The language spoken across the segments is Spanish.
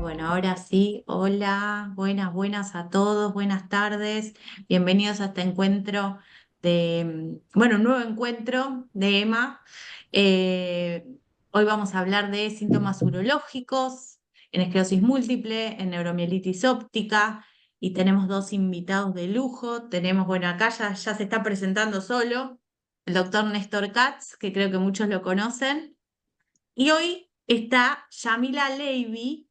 Bueno, ahora sí, hola, buenas a todos, buenas tardes, bienvenidos a este encuentro un nuevo encuentro de EMA. Eh, Hoy vamos a hablar de síntomas urológicos, en esclerosis múltiple, en neuromielitis óptica, y tenemos dos invitados de lujo. Tenemos, bueno, acá ya se está presentando solo, el doctor Néstor Katz, que creo que muchos lo conocen, y hoy está Yamila Levy,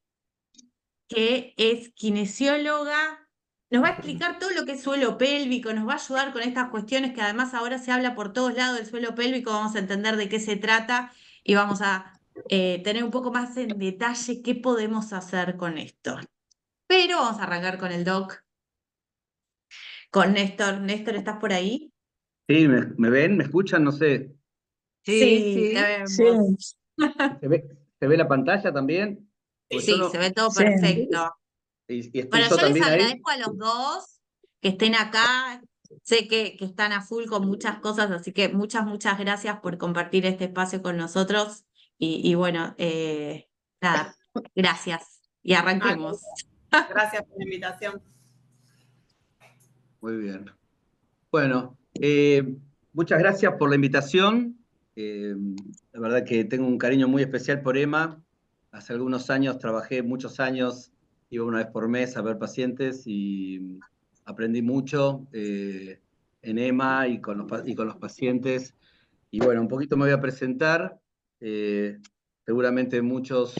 que es kinesióloga, nos va a explicar todo lo que es suelo pélvico, nos va a ayudar con estas cuestiones que además ahora se habla por todos lados del suelo pélvico, vamos a entender de qué se trata y vamos a tener un poco más en detalle qué podemos hacer con esto. Pero vamos a arrancar con el doc, con Néstor. Néstor, ¿estás por ahí? Sí, ¿me ven? ¿Me escuchan? No sé. Sí, Sí, te sí, vemos. ¿Se ve la pantalla también? Pues yo Sí, no. se ve todo sí. perfecto. ¿Y estoy Bueno, yo yo les también ahí? agradezco a los dos que estén acá. Sé que están a full con muchas cosas, así que muchas gracias por compartir este espacio con nosotros. Y bueno, nada, gracias. Y Ah, arranquemos. gracias por la invitación. Muy bien. Bueno, muchas gracias por la invitación. Eh, la verdad que tengo un cariño muy especial por Emma. Hace algunos años trabajé, muchos años, iba una vez por mes a ver pacientes y aprendí mucho en Emma y con los pacientes. Y bueno, un poquito me voy a presentar. eh, Seguramente muchos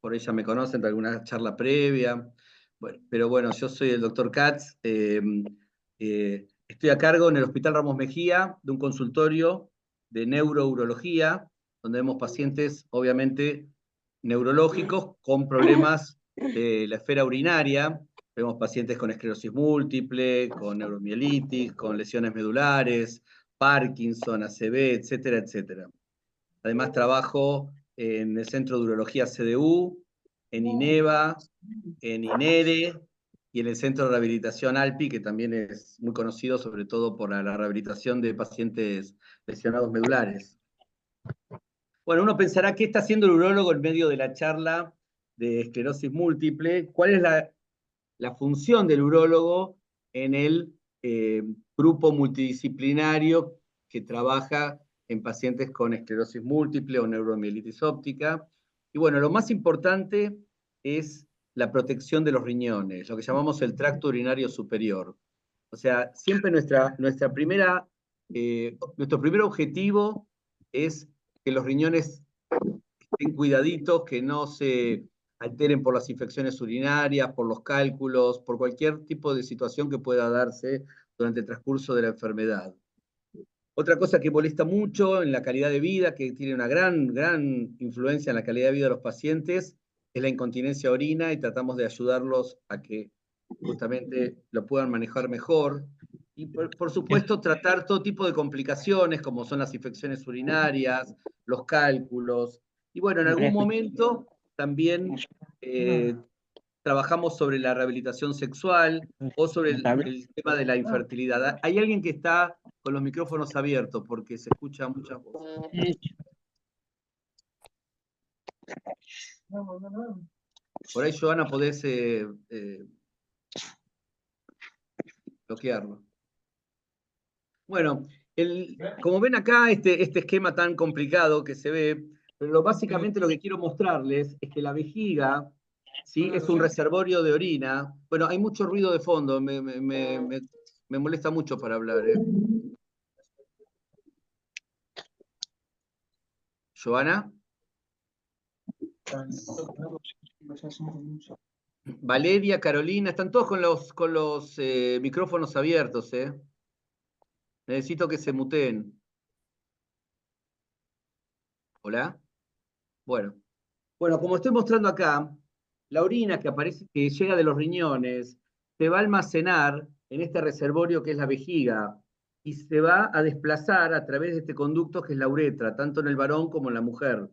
por ella me conocen de alguna charla previa. Bueno, pero bueno, yo soy el doctor Katz. Estoy a cargo en el Hospital Ramos Mejía de un consultorio de neurourología, donde vemos pacientes, obviamente, neurológicos con problemas de la esfera urinaria. Vemos pacientes con esclerosis múltiple, con neuromielitis, con lesiones medulares, Parkinson, ACV, etcétera, etcétera. Además trabajo en el Centro de Urología CDU, en INEVA, en INERE y en el Centro de Rehabilitación ALPI, que también es muy conocido sobre todo por la rehabilitación de pacientes lesionados medulares. Bueno, uno pensará, ¿qué está haciendo el urólogo en medio de la charla de esclerosis múltiple? ¿Cuál es la función del urólogo en el grupo multidisciplinario que trabaja en pacientes con esclerosis múltiple o neuromielitis óptica? Y bueno, lo más importante es la protección de los riñones, lo que llamamos el tracto urinario superior. O sea, siempre nuestro primer objetivo es que los riñones estén cuidaditos, que no se alteren por las infecciones urinarias, por los cálculos, por cualquier tipo de situación que pueda darse durante el transcurso de la enfermedad. Otra cosa que molesta mucho en la calidad de vida, que tiene una gran influencia en la calidad de vida de los pacientes, es la incontinencia de orina y tratamos de ayudarlos a que justamente lo puedan manejar mejor. Y por supuesto tratar todo tipo de complicaciones como son las infecciones urinarias, los cálculos. Y bueno, en algún momento también trabajamos sobre la rehabilitación sexual o sobre el tema de la infertilidad. Hay alguien que está con los micrófonos abiertos porque se escuchan muchas voces. Por ahí, Joana, podés bloquearlo. Bueno, como ven acá, este esquema tan complicado que se ve, pero básicamente lo que quiero mostrarles es que la vejiga, ¿sí?, es un reservorio de orina. Bueno, hay mucho ruido de fondo, me molesta mucho para hablar. ¿Joana? Valeria, Carolina, están todos con los micrófonos abiertos, ¿eh? Necesito que se muteen. ¿Hola? Bueno, como estoy mostrando acá, la orina que aparece, que llega de los riñones, se va a almacenar en este reservorio que es la vejiga y se va a desplazar a través de este conducto que es la uretra, tanto en el varón como en la mujer.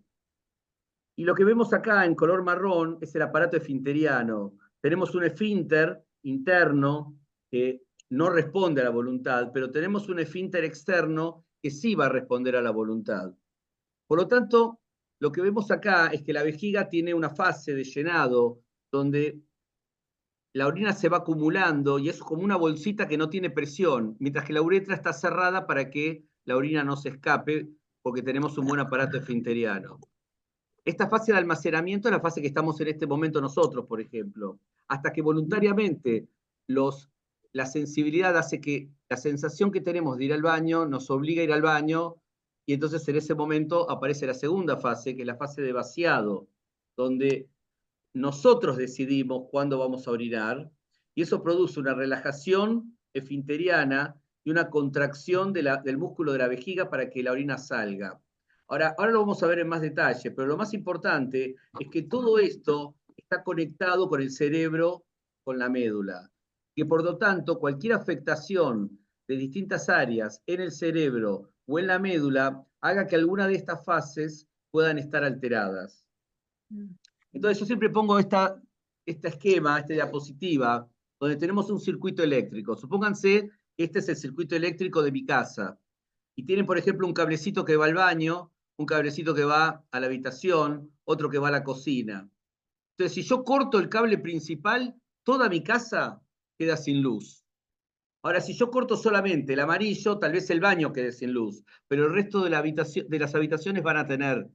Y lo que vemos acá en color marrón es el aparato esfinteriano. Tenemos un esfínter interno que no responde a la voluntad, pero tenemos un esfínter externo que sí va a responder a la voluntad. Por lo tanto, lo que vemos acá es que la vejiga tiene una fase de llenado donde la orina se va acumulando y es como una bolsita que no tiene presión, mientras que la uretra está cerrada para que la orina no se escape, porque tenemos un buen aparato esfinteriano. Esta fase de almacenamiento es la fase que estamos en este momento nosotros, por ejemplo, hasta que voluntariamente la sensibilidad hace que la sensación que tenemos de ir al baño nos obliga a ir al baño, y entonces en ese momento aparece la segunda fase, que es la fase de vaciado, donde nosotros decidimos cuándo vamos a orinar, y eso produce una relajación esfinteriana y una contracción del músculo de la vejiga para que la orina salga. Ahora lo vamos a ver en más detalle, pero lo más importante es que todo esto está conectado con el cerebro, con la médula, que por lo tanto cualquier afectación de distintas áreas en el cerebro o en la médula haga que alguna de estas fases puedan estar alteradas. Entonces yo siempre pongo este esquema, esta diapositiva, donde tenemos un circuito eléctrico. Supónganse que este es el circuito eléctrico de mi casa. Y tienen, por ejemplo, un cablecito que va al baño, un cablecito que va a la habitación, otro que va a la cocina. Entonces, si yo corto el cable principal, toda mi casa queda sin luz. Ahora, si yo corto solamente el amarillo, tal vez el baño quede sin luz, pero el resto de las habitaciones van a tener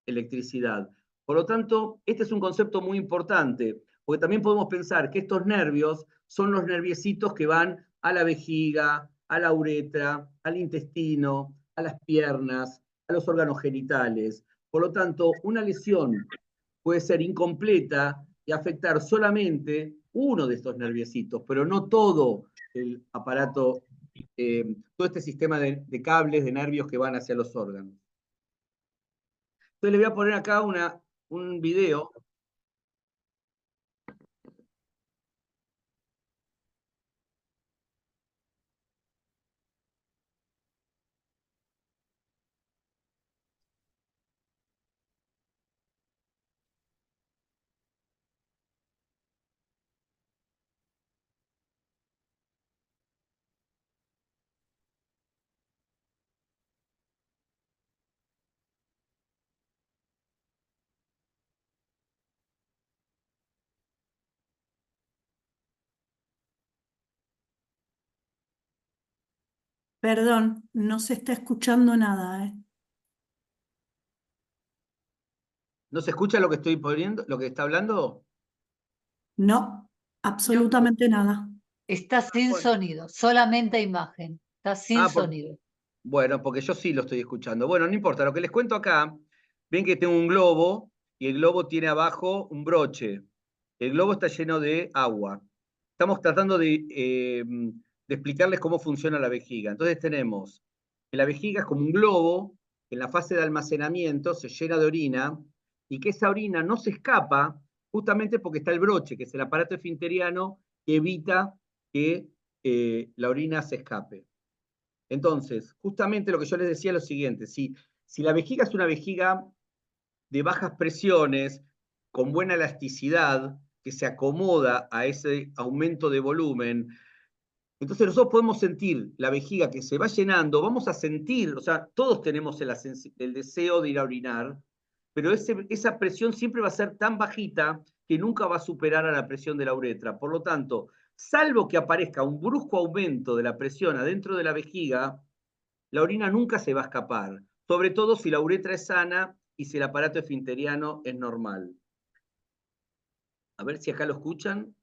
electricidad. Por lo tanto, este es un concepto muy importante, porque también podemos pensar que estos nervios son los nerviecitos que van a la vejiga, a la uretra, al intestino, a las piernas, a los órganos genitales. Por lo tanto, una lesión puede ser incompleta y afectar solamente uno de estos nerviecitos, pero no todo el aparato, todo este sistema de cables, de nervios que van hacia los órganos. Entonces le voy a poner acá un video. Perdón, no se está escuchando nada, ¿eh? ¿No se escucha lo que estoy poniendo, lo que está hablando? No, absolutamente nada. Está sin Bueno. sonido, solamente imagen. Está sin sonido. Bueno, porque yo sí lo estoy escuchando. Bueno, no importa, lo que les cuento acá, ven que tengo un globo y el globo tiene abajo un broche. El globo está lleno de agua. Estamos tratando de explicarles cómo funciona la vejiga. Entonces tenemos que la vejiga es como un globo, que en la fase de almacenamiento se llena de orina y que esa orina no se escapa justamente porque está el broche, que es el aparato esfinteriano que evita que la orina se escape. Entonces, justamente lo que yo les decía es lo siguiente, si la vejiga es una vejiga de bajas presiones, con buena elasticidad, que se acomoda a ese aumento de volumen, entonces nosotros podemos sentir la vejiga que se va llenando, vamos a sentir, o sea, todos tenemos el deseo de ir a orinar, pero esa presión siempre va a ser tan bajita que nunca va a superar a la presión de la uretra. Por lo tanto, salvo que aparezca un brusco aumento de la presión adentro de la vejiga, la orina nunca se va a escapar, sobre todo si la uretra es sana y si el aparato esfinteriano es normal. A ver si acá lo escuchan.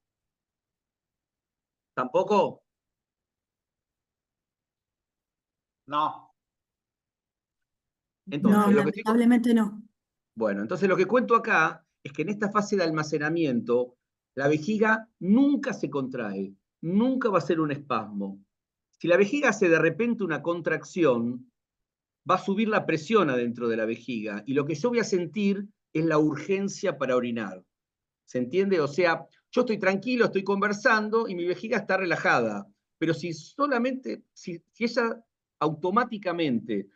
¿Tampoco? No. Entonces, No, lamentablemente no. Bueno, entonces lo que cuento acá es que en esta fase de almacenamiento, la vejiga nunca se contrae, nunca va a ser un espasmo. Si la vejiga hace de repente una contracción, va a subir la presión adentro de la vejiga y lo que yo voy a sentir es la urgencia para orinar. ¿Se entiende? O sea, yo estoy tranquilo, estoy conversando y mi vejiga está relajada, pero si ella automáticamente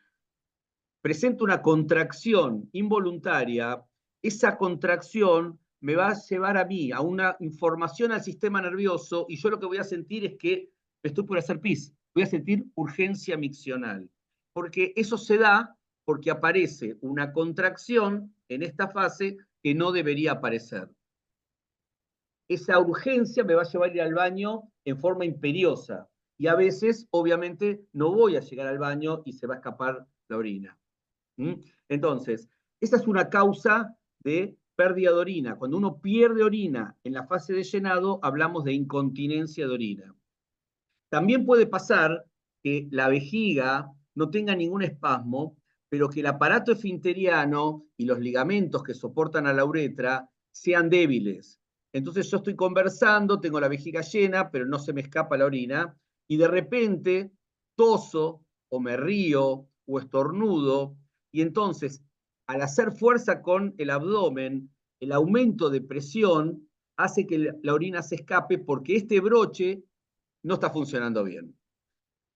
presenta una contracción involuntaria, esa contracción me va a llevar a mí a una información al sistema nervioso y yo lo que voy a sentir es que estoy por hacer pis, voy a sentir urgencia miccional, porque eso se da porque aparece una contracción en esta fase que no debería aparecer. esa urgencia me va a llevar a ir al baño en forma imperiosa. Y a veces, obviamente, no voy a llegar al baño y se va a escapar la orina. Entonces, esa es una causa de pérdida de orina. Cuando uno pierde orina en la fase de llenado, hablamos de incontinencia de orina. También puede pasar que la vejiga no tenga ningún espasmo, pero que el aparato esfinteriano y los ligamentos que soportan a la uretra sean débiles. Entonces yo estoy conversando, tengo la vejiga llena, pero no se me escapa la orina, y de repente toso o me río o estornudo, y entonces al hacer fuerza con el abdomen, el aumento de presión hace que la orina se escape porque este broche no está funcionando bien.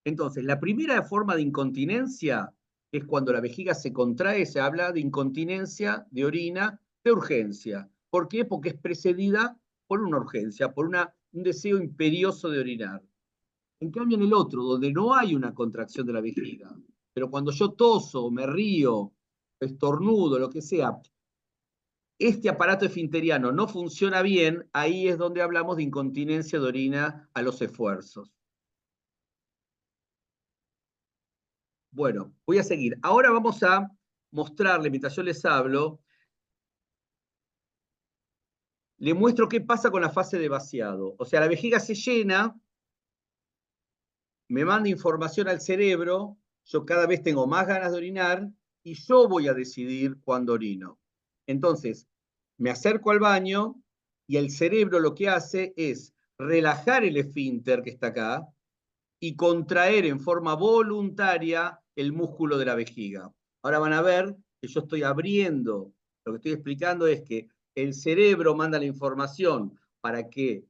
Entonces, la primera forma de incontinencia es cuando la vejiga se contrae, se habla de incontinencia de orina de urgencia. ¿Por qué? Porque es precedida por una urgencia, por un deseo imperioso de orinar. En cambio, en el otro, donde no hay una contracción de la vejiga, pero cuando yo toso, me río, estornudo, lo que sea, este aparato esfinteriano no funciona bien, ahí es donde hablamos de incontinencia de orina a los esfuerzos. Bueno, voy a seguir. Ahora vamos a mostrarle, mientras yo les hablo, le muestro qué pasa con la fase de vaciado. O sea, la vejiga se llena, me manda información al cerebro, yo cada vez tengo más ganas de orinar y yo voy a decidir cuándo orino. Entonces, me acerco al baño y el cerebro lo que hace es relajar el esfínter que está acá y contraer en forma voluntaria el músculo de la vejiga. Ahora van a ver que yo estoy abriendo, lo que estoy explicando es que el cerebro manda la información para que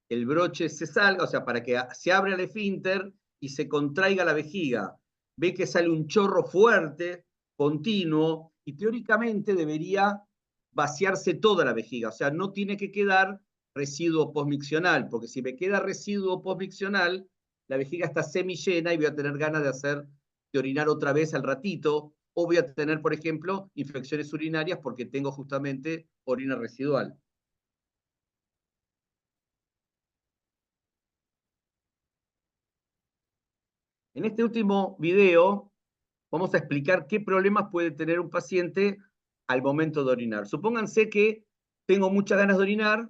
el broche se salga, o sea, para que se abra el esfínter y se contraiga la vejiga. Ve que sale un chorro fuerte, continuo, y teóricamente debería vaciarse toda la vejiga, o sea, no tiene que quedar residuo postmiccional, porque si me queda residuo postmiccional, la vejiga está semillena y voy a tener ganas de orinar otra vez al ratito, o voy a tener, por ejemplo, infecciones urinarias porque tengo justamente orina residual. En este último video vamos a explicar qué problemas puede tener un paciente al momento de orinar. Supónganse que tengo muchas ganas de orinar,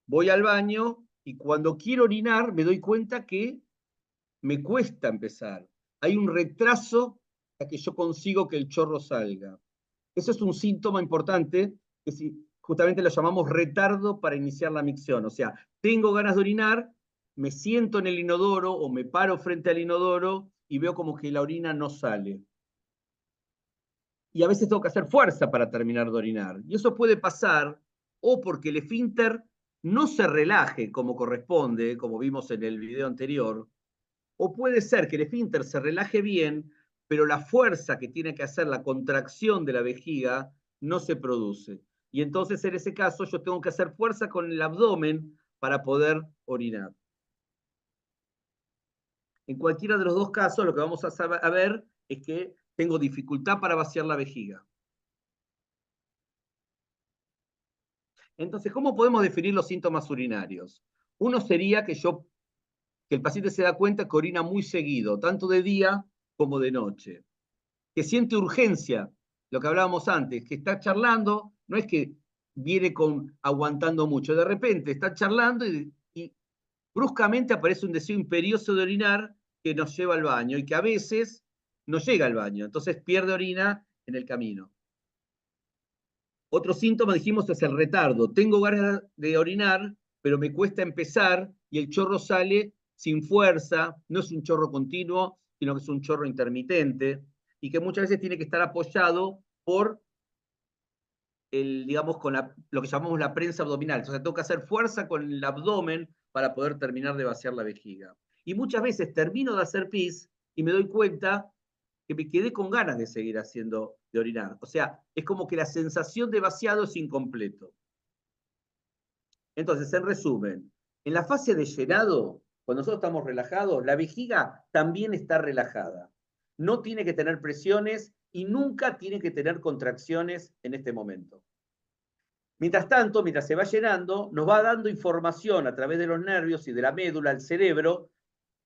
voy al baño y cuando quiero orinar me doy cuenta que me cuesta empezar. Hay un retraso hasta que yo consigo que el chorro salga. Eso es un síntoma importante, que justamente lo llamamos retardo para iniciar la micción. O sea, tengo ganas de orinar, me siento en el inodoro o me paro frente al inodoro y veo como que la orina no sale. Y a veces tengo que hacer fuerza para terminar de orinar. Y eso puede pasar o porque el esfínter no se relaje como corresponde, como vimos en el video anterior, o puede ser que el esfínter se relaje bien, pero la fuerza que tiene que hacer la contracción de la vejiga no se produce. Y entonces en ese caso yo tengo que hacer fuerza con el abdomen para poder orinar. En cualquiera de los dos casos lo que vamos a ver es que tengo dificultad para vaciar la vejiga. Entonces, ¿cómo podemos definir los síntomas urinarios? Uno sería que el paciente se da cuenta que orina muy seguido, tanto de día como de noche. Que siente urgencia, lo que hablábamos antes, que está charlando, no es que viene aguantando mucho, de repente está charlando y bruscamente aparece un deseo imperioso de orinar que nos lleva al baño y que a veces no llega al baño, entonces pierde orina en el camino. Otro síntoma, dijimos, es el retardo. Tengo ganas de orinar, pero me cuesta empezar y el chorro sale sin fuerza, no es un chorro continuo, sino que es un chorro intermitente y que muchas veces tiene que estar apoyado por digamos, con lo que llamamos la prensa abdominal. Entonces tengo que hacer fuerza con el abdomen para poder terminar de vaciar la vejiga. Y muchas veces termino de hacer pis y me doy cuenta que me quedé con ganas de seguir de orinar. O sea, es como que la sensación de vaciado es incompleto. Entonces, en resumen, en la fase de llenado, cuando nosotros estamos relajados, la vejiga también está relajada. No tiene que tener presiones y nunca tiene que tener contracciones en este momento. Mientras tanto, mientras se va llenando, nos va dando información a través de los nervios y de la médula al cerebro,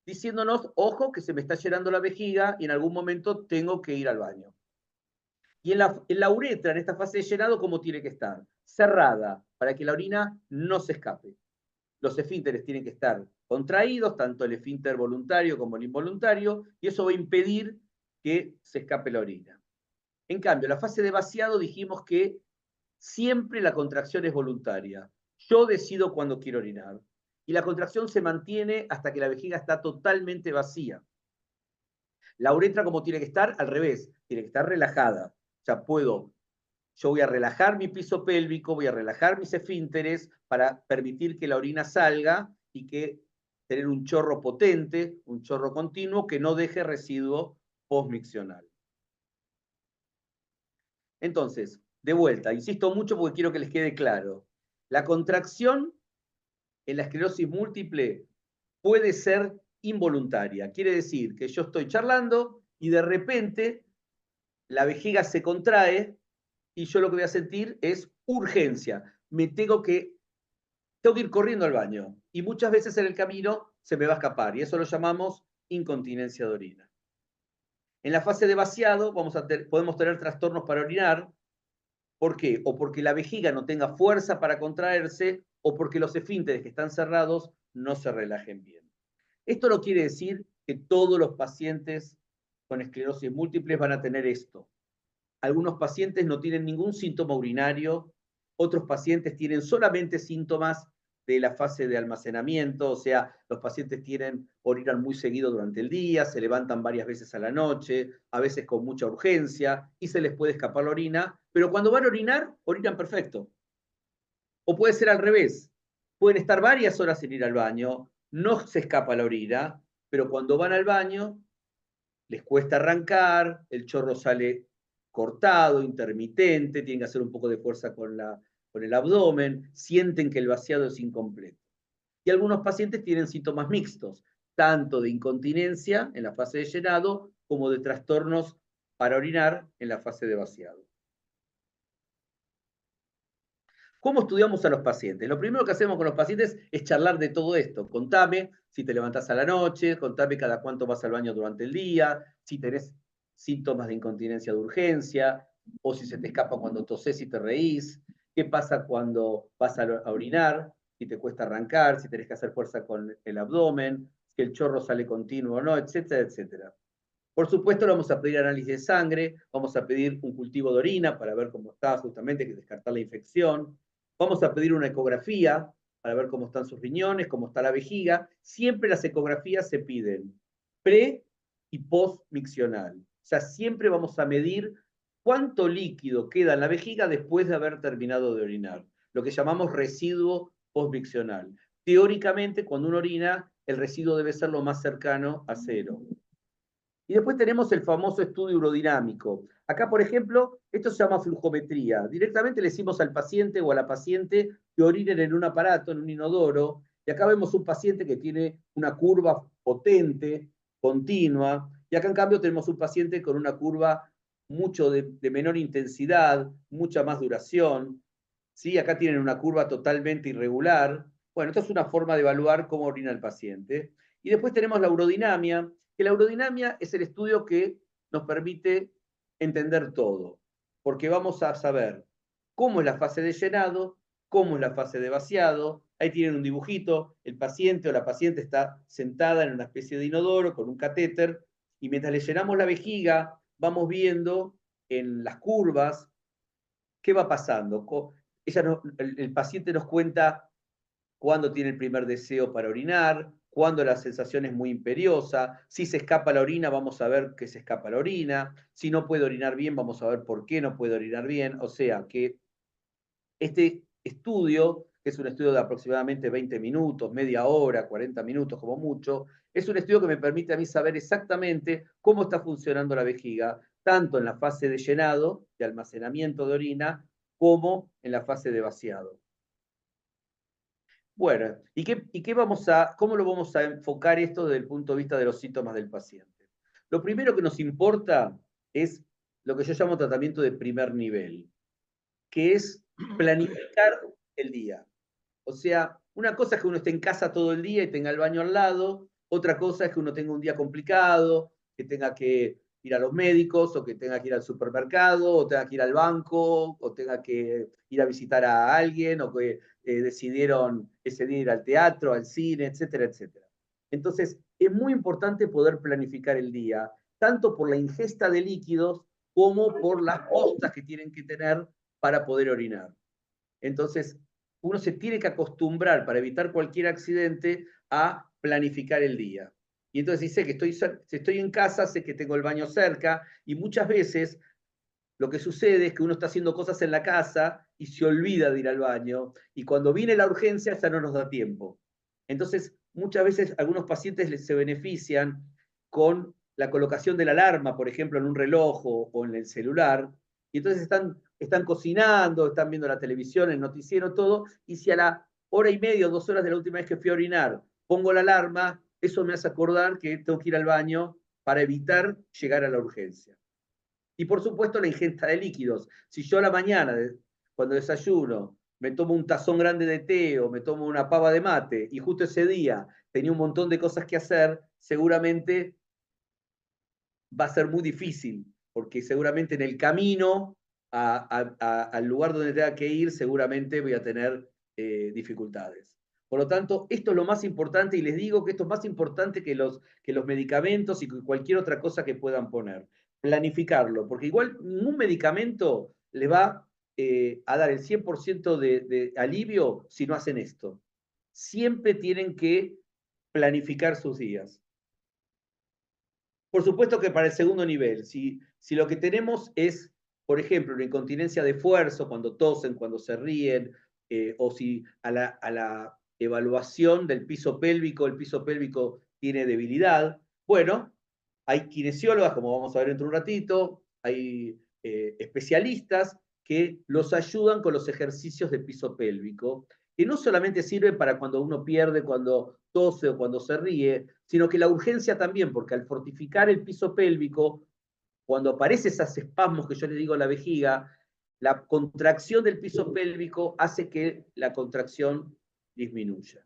diciéndonos, ojo, que se me está llenando la vejiga y en algún momento tengo que ir al baño. Y en la uretra, en esta fase de llenado, ¿cómo tiene que estar? Cerrada, para que la orina no se escape. Los esfínteres tienen que estar contraídos, tanto el esfínter voluntario como el involuntario, y eso va a impedir que se escape la orina. En cambio, la fase de vaciado dijimos que siempre la contracción es voluntaria. Yo decido cuándo quiero orinar. Y la contracción se mantiene hasta que la vejiga está totalmente vacía. La uretra, ¿cómo tiene que estar? Al revés, tiene que estar relajada. O sea, yo voy a relajar mi piso pélvico, voy a relajar mis esfínteres para permitir que la orina salga y que tener un chorro potente, un chorro continuo que no deje residuo postmiccional. Entonces, de vuelta, insisto mucho porque quiero que les quede claro. La contracción en la esclerosis múltiple puede ser involuntaria. Quiere decir que yo estoy charlando y de repente la vejiga se contrae y yo lo que voy a sentir es urgencia. Tengo que ir corriendo al baño y muchas veces en el camino se me va a escapar y eso lo llamamos incontinencia de orina. En la fase de vaciado podemos tener trastornos para orinar. ¿Por qué? O porque la vejiga no tenga fuerza para contraerse o porque los esfínteres que están cerrados no se relajen bien. Esto no quiere decir que todos los pacientes con esclerosis múltiple van a tener esto. Algunos pacientes no tienen ningún síntoma urinario, otros pacientes tienen solamente síntomas de la fase de almacenamiento, o sea, los pacientes orinan muy seguido durante el día, se levantan varias veces a la noche, a veces con mucha urgencia, y se les puede escapar la orina, pero cuando van a orinar, orinan perfecto. O puede ser al revés, pueden estar varias horas sin ir al baño, no se escapa la orina, pero cuando van al baño, les cuesta arrancar, el chorro sale cortado, intermitente, tienen que hacer un poco de fuerza con el abdomen, sienten que el vaciado es incompleto. Y algunos pacientes tienen síntomas mixtos, tanto de incontinencia en la fase de llenado como de trastornos para orinar en la fase de vaciado. ¿Cómo estudiamos a los pacientes? Lo primero que hacemos con los pacientes es charlar de todo esto. Contame si te levantás a la noche, contame cada cuánto vas al baño durante el día, si tenés síntomas de incontinencia de urgencia, o si se te escapa cuando tosés y te reís, qué pasa cuando vas a orinar, si te cuesta arrancar, si tenés que hacer fuerza con el abdomen, si el chorro sale continuo o no, etcétera, etcétera. Por supuesto, le vamos a pedir análisis de sangre, vamos a pedir un cultivo de orina para ver cómo está, justamente, que descartar la infección. Vamos a pedir una ecografía para ver cómo están sus riñones, cómo está la vejiga. Siempre las ecografías se piden pre y post-miccional. O sea, siempre vamos a medir cuánto líquido queda en la vejiga después de haber terminado de orinar, lo que llamamos residuo postmiccional. Teóricamente, cuando uno orina, el residuo debe ser lo más cercano a cero. Y después tenemos el famoso estudio urodinámico. Acá, por ejemplo, esto se llama flujometría. Directamente le decimos al paciente o a la paciente que orinen en un aparato, en un inodoro, y acá vemos un paciente que tiene una curva potente, continua, y acá en cambio tenemos un paciente con una curva mucho de menor intensidad, mucha más duración. ¿Sí? Acá tienen una curva totalmente irregular. Bueno, esto es una forma de evaluar cómo orina el paciente. Y después tenemos la urodinamia, que la urodinamia es el estudio que nos permite entender todo, porque vamos a saber cómo es la fase de llenado, cómo es la fase de vaciado. Ahí tienen un dibujito, el paciente o la paciente está sentada en una especie de inodoro con un catéter, y mientras le llenamos la vejiga, vamos viendo en las curvas qué va pasando. El paciente nos cuenta cuándo tiene el primer deseo para orinar, cuándo la sensación es muy imperiosa, si se escapa la orina, vamos a ver que se escapa la orina, si no puede orinar bien, vamos a ver por qué no puede orinar bien, o sea que este estudio, que es un estudio de aproximadamente 20 minutos, media hora, 40 minutos como mucho, es un estudio que me permite a mí saber exactamente cómo está funcionando la vejiga, tanto en la fase de llenado, de almacenamiento de orina, como en la fase de vaciado. Bueno, ¿cómo lo vamos a enfocar esto desde el punto de vista de los síntomas del paciente? Lo primero que nos importa es lo que yo llamo tratamiento de primer nivel, que es planificar el día. O sea, una cosa es que uno esté en casa todo el día y tenga el baño al lado, otra cosa es que uno tenga un día complicado, que tenga que ir a los médicos, o que tenga que ir al supermercado, o tenga que ir al banco, o tenga que ir a visitar a alguien, o que decidieron ese día ir al teatro, al cine, etcétera, etcétera. Entonces, es muy importante poder planificar el día, tanto por la ingesta de líquidos como por las postas que tienen que tener para poder orinar. Entonces, uno se tiene que acostumbrar para evitar cualquier accidente a planificar el día. Y entonces dice que si estoy en casa, sé que tengo el baño cerca, y muchas veces lo que sucede es que uno está haciendo cosas en la casa y se olvida de ir al baño, y cuando viene la urgencia ya no nos da tiempo. Entonces, muchas veces algunos pacientes se benefician con la colocación de la alarma, por ejemplo, en un reloj o en el celular, y entonces están cocinando, están viendo la televisión, el noticiero, todo, y si a la hora y media o 2 horas de la última vez que fui a orinar pongo la alarma, eso me hace acordar que tengo que ir al baño para evitar llegar a la urgencia. Y por supuesto la ingesta de líquidos. Si yo a la mañana, cuando desayuno, me tomo un tazón grande de té o me tomo una pava de mate y justo ese día tenía un montón de cosas que hacer, seguramente va a ser muy difícil, porque seguramente en el camino al lugar donde tenga que ir, seguramente voy a tener dificultades. Por lo tanto, esto es lo más importante, y les digo que esto es más importante que los medicamentos y cualquier otra cosa que puedan poner. Planificarlo, porque igual ningún medicamento le va a dar el 100% de alivio si no hacen esto. Siempre tienen que planificar sus días. Por supuesto que para el segundo nivel, si lo que tenemos es, por ejemplo, una incontinencia de esfuerzo, cuando tosen, cuando se ríen, o si a la evaluación del piso pélvico, el piso pélvico tiene debilidad, bueno, hay kinesiólogas, como vamos a ver dentro de un ratito, hay especialistas que los ayudan con los ejercicios de piso pélvico, que no solamente sirven para cuando uno pierde, cuando tose o cuando se ríe, sino que la urgencia también, porque al fortificar el piso pélvico, cuando aparecen esos espasmos que yo le digo a la vejiga, la contracción del piso pélvico hace que la contracción disminuya.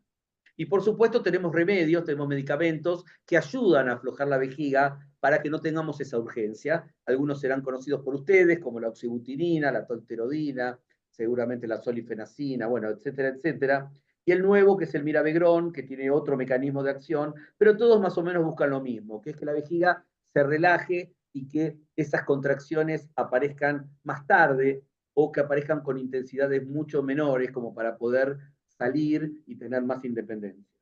Y por supuesto tenemos remedios, tenemos medicamentos que ayudan a aflojar la vejiga para que no tengamos esa urgencia. Algunos serán conocidos por ustedes, como la oxibutinina, la tolterodina, seguramente la solifenacina, bueno, etcétera, etcétera. Y el nuevo, que es el mirabegrón, que tiene otro mecanismo de acción, pero todos más o menos buscan lo mismo, que es que la vejiga se relaje y que esas contracciones aparezcan más tarde o que aparezcan con intensidades mucho menores, como para poder salir y tener más independencia.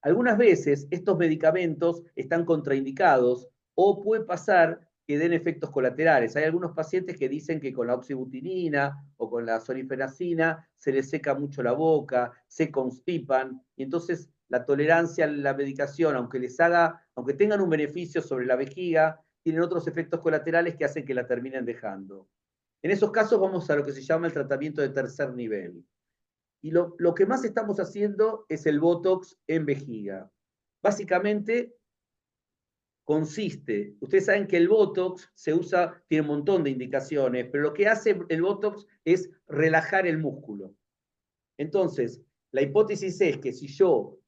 Algunas veces estos medicamentos están contraindicados o puede pasar que den efectos colaterales. Hay algunos pacientes que dicen que con la oxibutinina o con la solifenacina se les seca mucho la boca, se constipan, y entonces la tolerancia a la medicación, aunque tengan un beneficio sobre la vejiga, tienen otros efectos colaterales que hacen que la terminen dejando. En esos casos vamos a lo que se llama el tratamiento de tercer nivel. Y lo que más estamos haciendo es el Botox en vejiga. Básicamente consiste, ustedes saben que el Botox se usa, tiene un montón de indicaciones, pero lo que hace el Botox es relajar el músculo. Entonces, la hipótesis es que si yo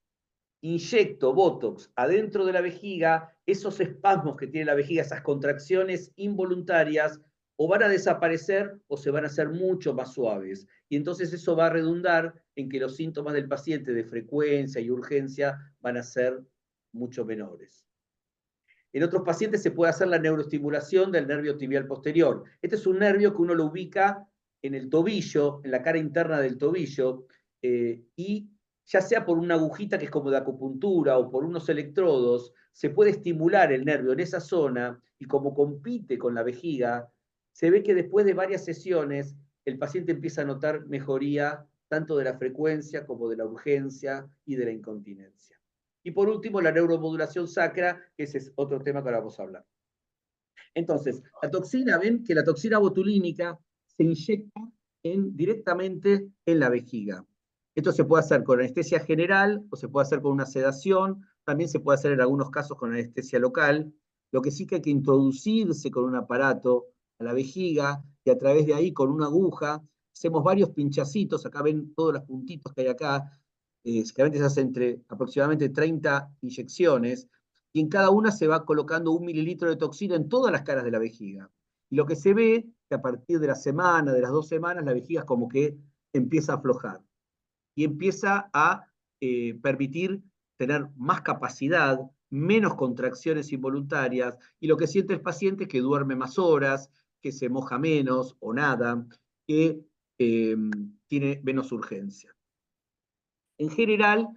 inyecto Botox adentro de la vejiga, esos espasmos que tiene la vejiga, esas contracciones involuntarias, o van a desaparecer o se van a hacer mucho más suaves. Y entonces eso va a redundar en que los síntomas del paciente de frecuencia y urgencia van a ser mucho menores. En otros pacientes se puede hacer la neuroestimulación del nervio tibial posterior. Este es un nervio que uno lo ubica en el tobillo, en la cara interna del tobillo, y ya sea por una agujita que es como de acupuntura o por unos electrodos, se puede estimular el nervio en esa zona, y como compite con la vejiga, se ve que después de varias sesiones el paciente empieza a notar mejoría tanto de la frecuencia como de la urgencia y de la incontinencia. Y por último, la neuromodulación sacra, que ese es otro tema que ahora vamos a hablar. Entonces, la toxina, ven que la toxina botulínica se inyecta directamente en la vejiga. Esto se puede hacer con anestesia general o se puede hacer con una sedación, también se puede hacer en algunos casos con anestesia local. Lo que sí que hay que introducirse con un aparato a la vejiga y a través de ahí con una aguja hacemos varios pinchacitos, acá ven todos los puntitos que hay acá, generalmente se hace entre aproximadamente 30 inyecciones, y en cada una se va colocando 1 mililitro de toxina en todas las caras de la vejiga. Y lo que se ve, que a partir de la semana, de las 2 semanas, la vejiga es como que empieza a aflojar, y empieza a permitir tener más capacidad, menos contracciones involuntarias, y lo que siente el paciente es que duerme más horas, que se moja menos o nada, que tiene menos urgencia. En general,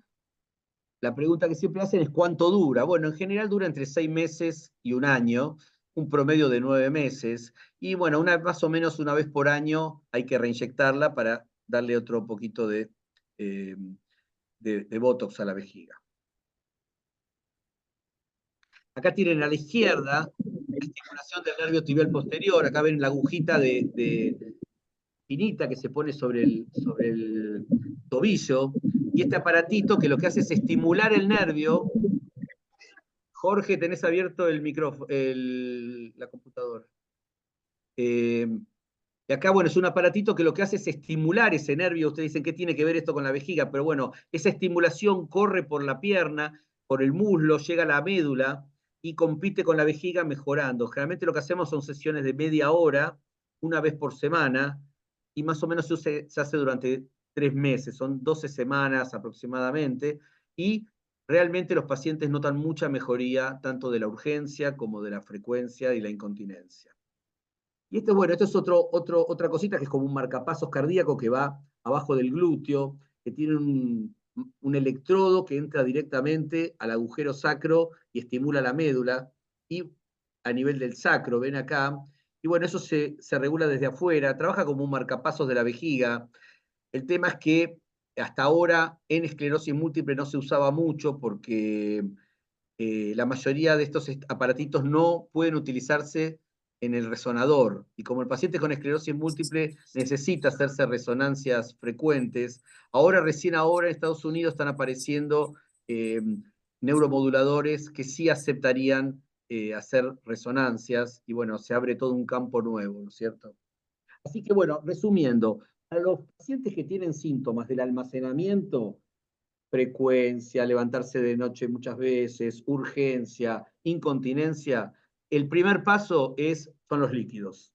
la pregunta que siempre hacen es ¿cuánto dura? Bueno, en general dura entre 6 meses y 1 año, un promedio de 9 meses, y bueno, más o menos una vez por año hay que reinyectarla para darle otro poquito de Botox a la vejiga. Acá tienen a la izquierda la estimulación del nervio tibial posterior. Acá ven la agujita finita que se pone sobre el tobillo. Y este aparatito que lo que hace es estimular el nervio. Jorge, tenés abierto el micrófono, la computadora. Y acá, bueno, es un aparatito que lo que hace es estimular ese nervio. Ustedes dicen, ¿qué tiene que ver esto con la vejiga? Pero bueno, esa estimulación corre por la pierna, por el muslo, llega a la médula y compite con la vejiga mejorando. Generalmente lo que hacemos son sesiones de media hora, una vez por semana, y más o menos se hace durante 3 meses, son 12 semanas aproximadamente, y realmente los pacientes notan mucha mejoría, tanto de la urgencia como de la frecuencia y la incontinencia. Y bueno, esto es otra cosita que es como un marcapasos cardíaco que va abajo del glúteo, que tiene un electrodo que entra directamente al agujero sacro y estimula la médula, y a nivel del sacro, ven acá, y bueno, eso se regula desde afuera, trabaja como un marcapasos de la vejiga. El tema es que hasta ahora en esclerosis múltiple no se usaba mucho porque la mayoría de estos aparatitos no pueden utilizarse en el resonador, y como el paciente con esclerosis múltiple necesita hacerse resonancias frecuentes, recién ahora en Estados Unidos están apareciendo neuromoduladores que sí aceptarían hacer resonancias, y bueno, se abre todo un campo nuevo, ¿no es cierto? Así que bueno, resumiendo, a los pacientes que tienen síntomas del almacenamiento, frecuencia, levantarse de noche muchas veces, urgencia, incontinencia, el primer paso son los líquidos.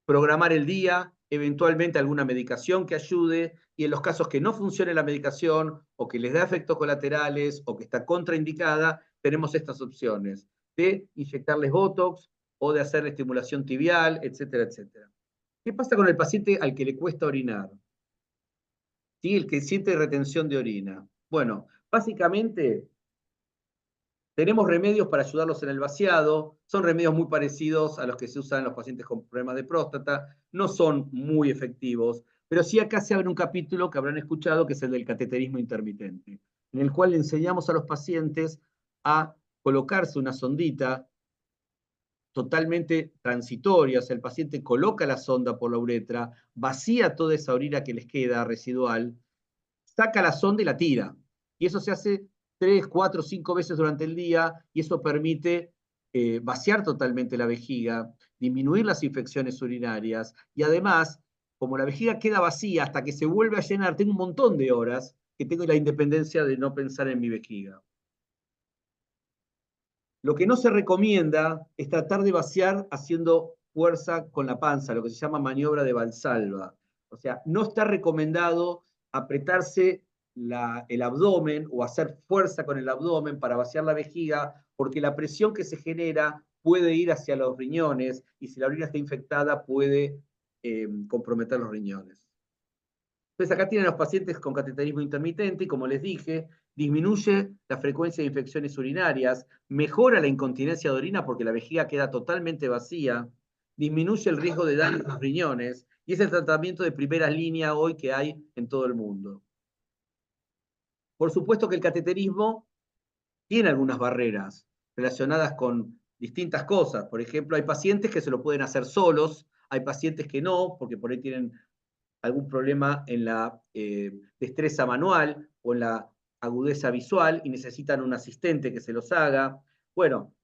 Programar el día, eventualmente alguna medicación que ayude, y en los casos que no funcione la medicación, o que les da efectos colaterales, o que está contraindicada, tenemos estas opciones de inyectarles Botox, o de hacer estimulación tibial, etcétera, etcétera. ¿Qué pasa con el paciente al que le cuesta orinar? ¿Sí? El que siente retención de orina. Bueno, básicamente tenemos remedios para ayudarlos en el vaciado, son remedios muy parecidos a los que se usan en los pacientes con problemas de próstata, no son muy efectivos, pero sí acá se abre un capítulo que habrán escuchado, que es el del cateterismo intermitente, en el cual le enseñamos a los pacientes a colocarse una sondita totalmente transitoria, o sea, el paciente coloca la sonda por la uretra, vacía toda esa orina que les queda residual, saca la sonda y la tira. Y eso se hace 3, 4, 5 veces durante el día, y eso permite vaciar totalmente la vejiga, disminuir las infecciones urinarias, y además, como la vejiga queda vacía hasta que se vuelve a llenar, tengo un montón de horas que tengo la independencia de no pensar en mi vejiga. Lo que no se recomienda es tratar de vaciar haciendo fuerza con la panza, lo que se llama maniobra de Valsalva. O sea, no está recomendado apretarse el abdomen o hacer fuerza con el abdomen para vaciar la vejiga, porque la presión que se genera puede ir hacia los riñones, y si la orina está infectada puede comprometer los riñones. Entonces acá tienen a los pacientes con cateterismo intermitente, y como les dije, disminuye la frecuencia de infecciones urinarias, mejora la incontinencia de orina porque la vejiga queda totalmente vacía, disminuye el riesgo de daño a los riñones, y es el tratamiento de primera línea hoy que hay en todo el mundo. Por supuesto que el cateterismo tiene algunas barreras relacionadas con distintas cosas. Por ejemplo, hay pacientes que se lo pueden hacer solos, hay pacientes que no, porque por ahí tienen algún problema en la destreza manual o en la agudeza visual y necesitan un asistente que se los haga. Bueno,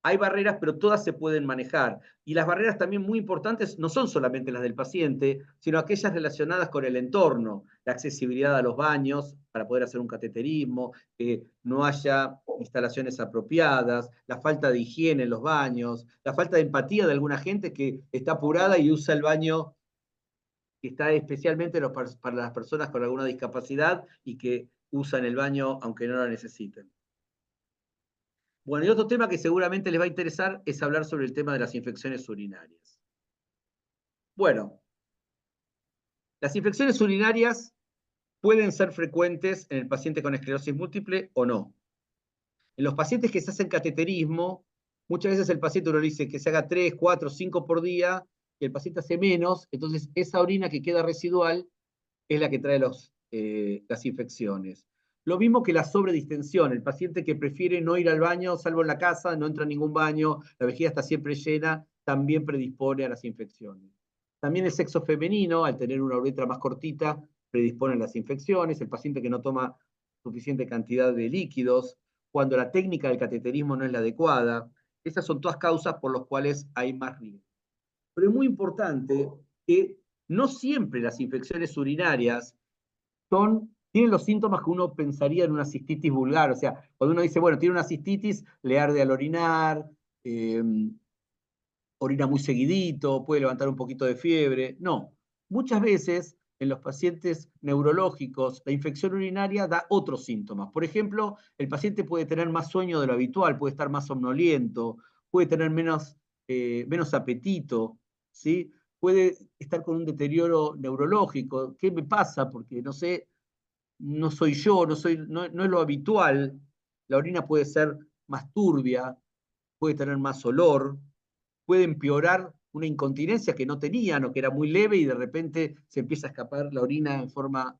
hay barreras, pero todas se pueden manejar. Y las barreras también muy importantes no son solamente las del paciente, sino aquellas relacionadas con el entorno, la accesibilidad a los baños para poder hacer un cateterismo, que no haya instalaciones apropiadas, la falta de higiene en los baños, la falta de empatía de alguna gente que está apurada y usa el baño que está especialmente para las personas con alguna discapacidad y que usan el baño aunque no lo necesiten. Bueno, y otro tema que seguramente les va a interesar es hablar sobre el tema de las infecciones urinarias. Bueno, las infecciones urinarias pueden ser frecuentes en el paciente con esclerosis múltiple o no. En los pacientes que se hacen cateterismo, muchas veces el paciente uno le dice que se haga 3, 4, 5 por día, y el paciente hace menos, entonces esa orina que queda residual es la que trae las infecciones. Lo mismo que la sobredistensión, el paciente que prefiere no ir al baño, salvo en la casa, no entra a ningún baño, la vejiga está siempre llena, también predispone a las infecciones. También el sexo femenino, al tener una uretra más cortita, predispone a las infecciones, el paciente que no toma suficiente cantidad de líquidos, cuando la técnica del cateterismo no es la adecuada, esas son todas causas por las cuales hay más riesgo. Pero es muy importante que no siempre las infecciones urinarias tienen los síntomas que uno pensaría en una cistitis vulgar. O sea, cuando uno dice, bueno, tiene una cistitis, le arde al orinar, orina muy seguidito, puede levantar un poquito de fiebre. No, muchas veces en los pacientes neurológicos la infección urinaria da otros síntomas. Por ejemplo, el paciente puede tener más sueño de lo habitual, puede estar más somnoliento, puede tener menos apetito, ¿sí? Puede estar con un deterioro neurológico. ¿Qué me pasa? Porque no sé, no soy yo, no es lo habitual. La orina puede ser más turbia, puede tener más olor, puede empeorar una incontinencia que no tenían o que era muy leve y de repente se empieza a escapar la orina en forma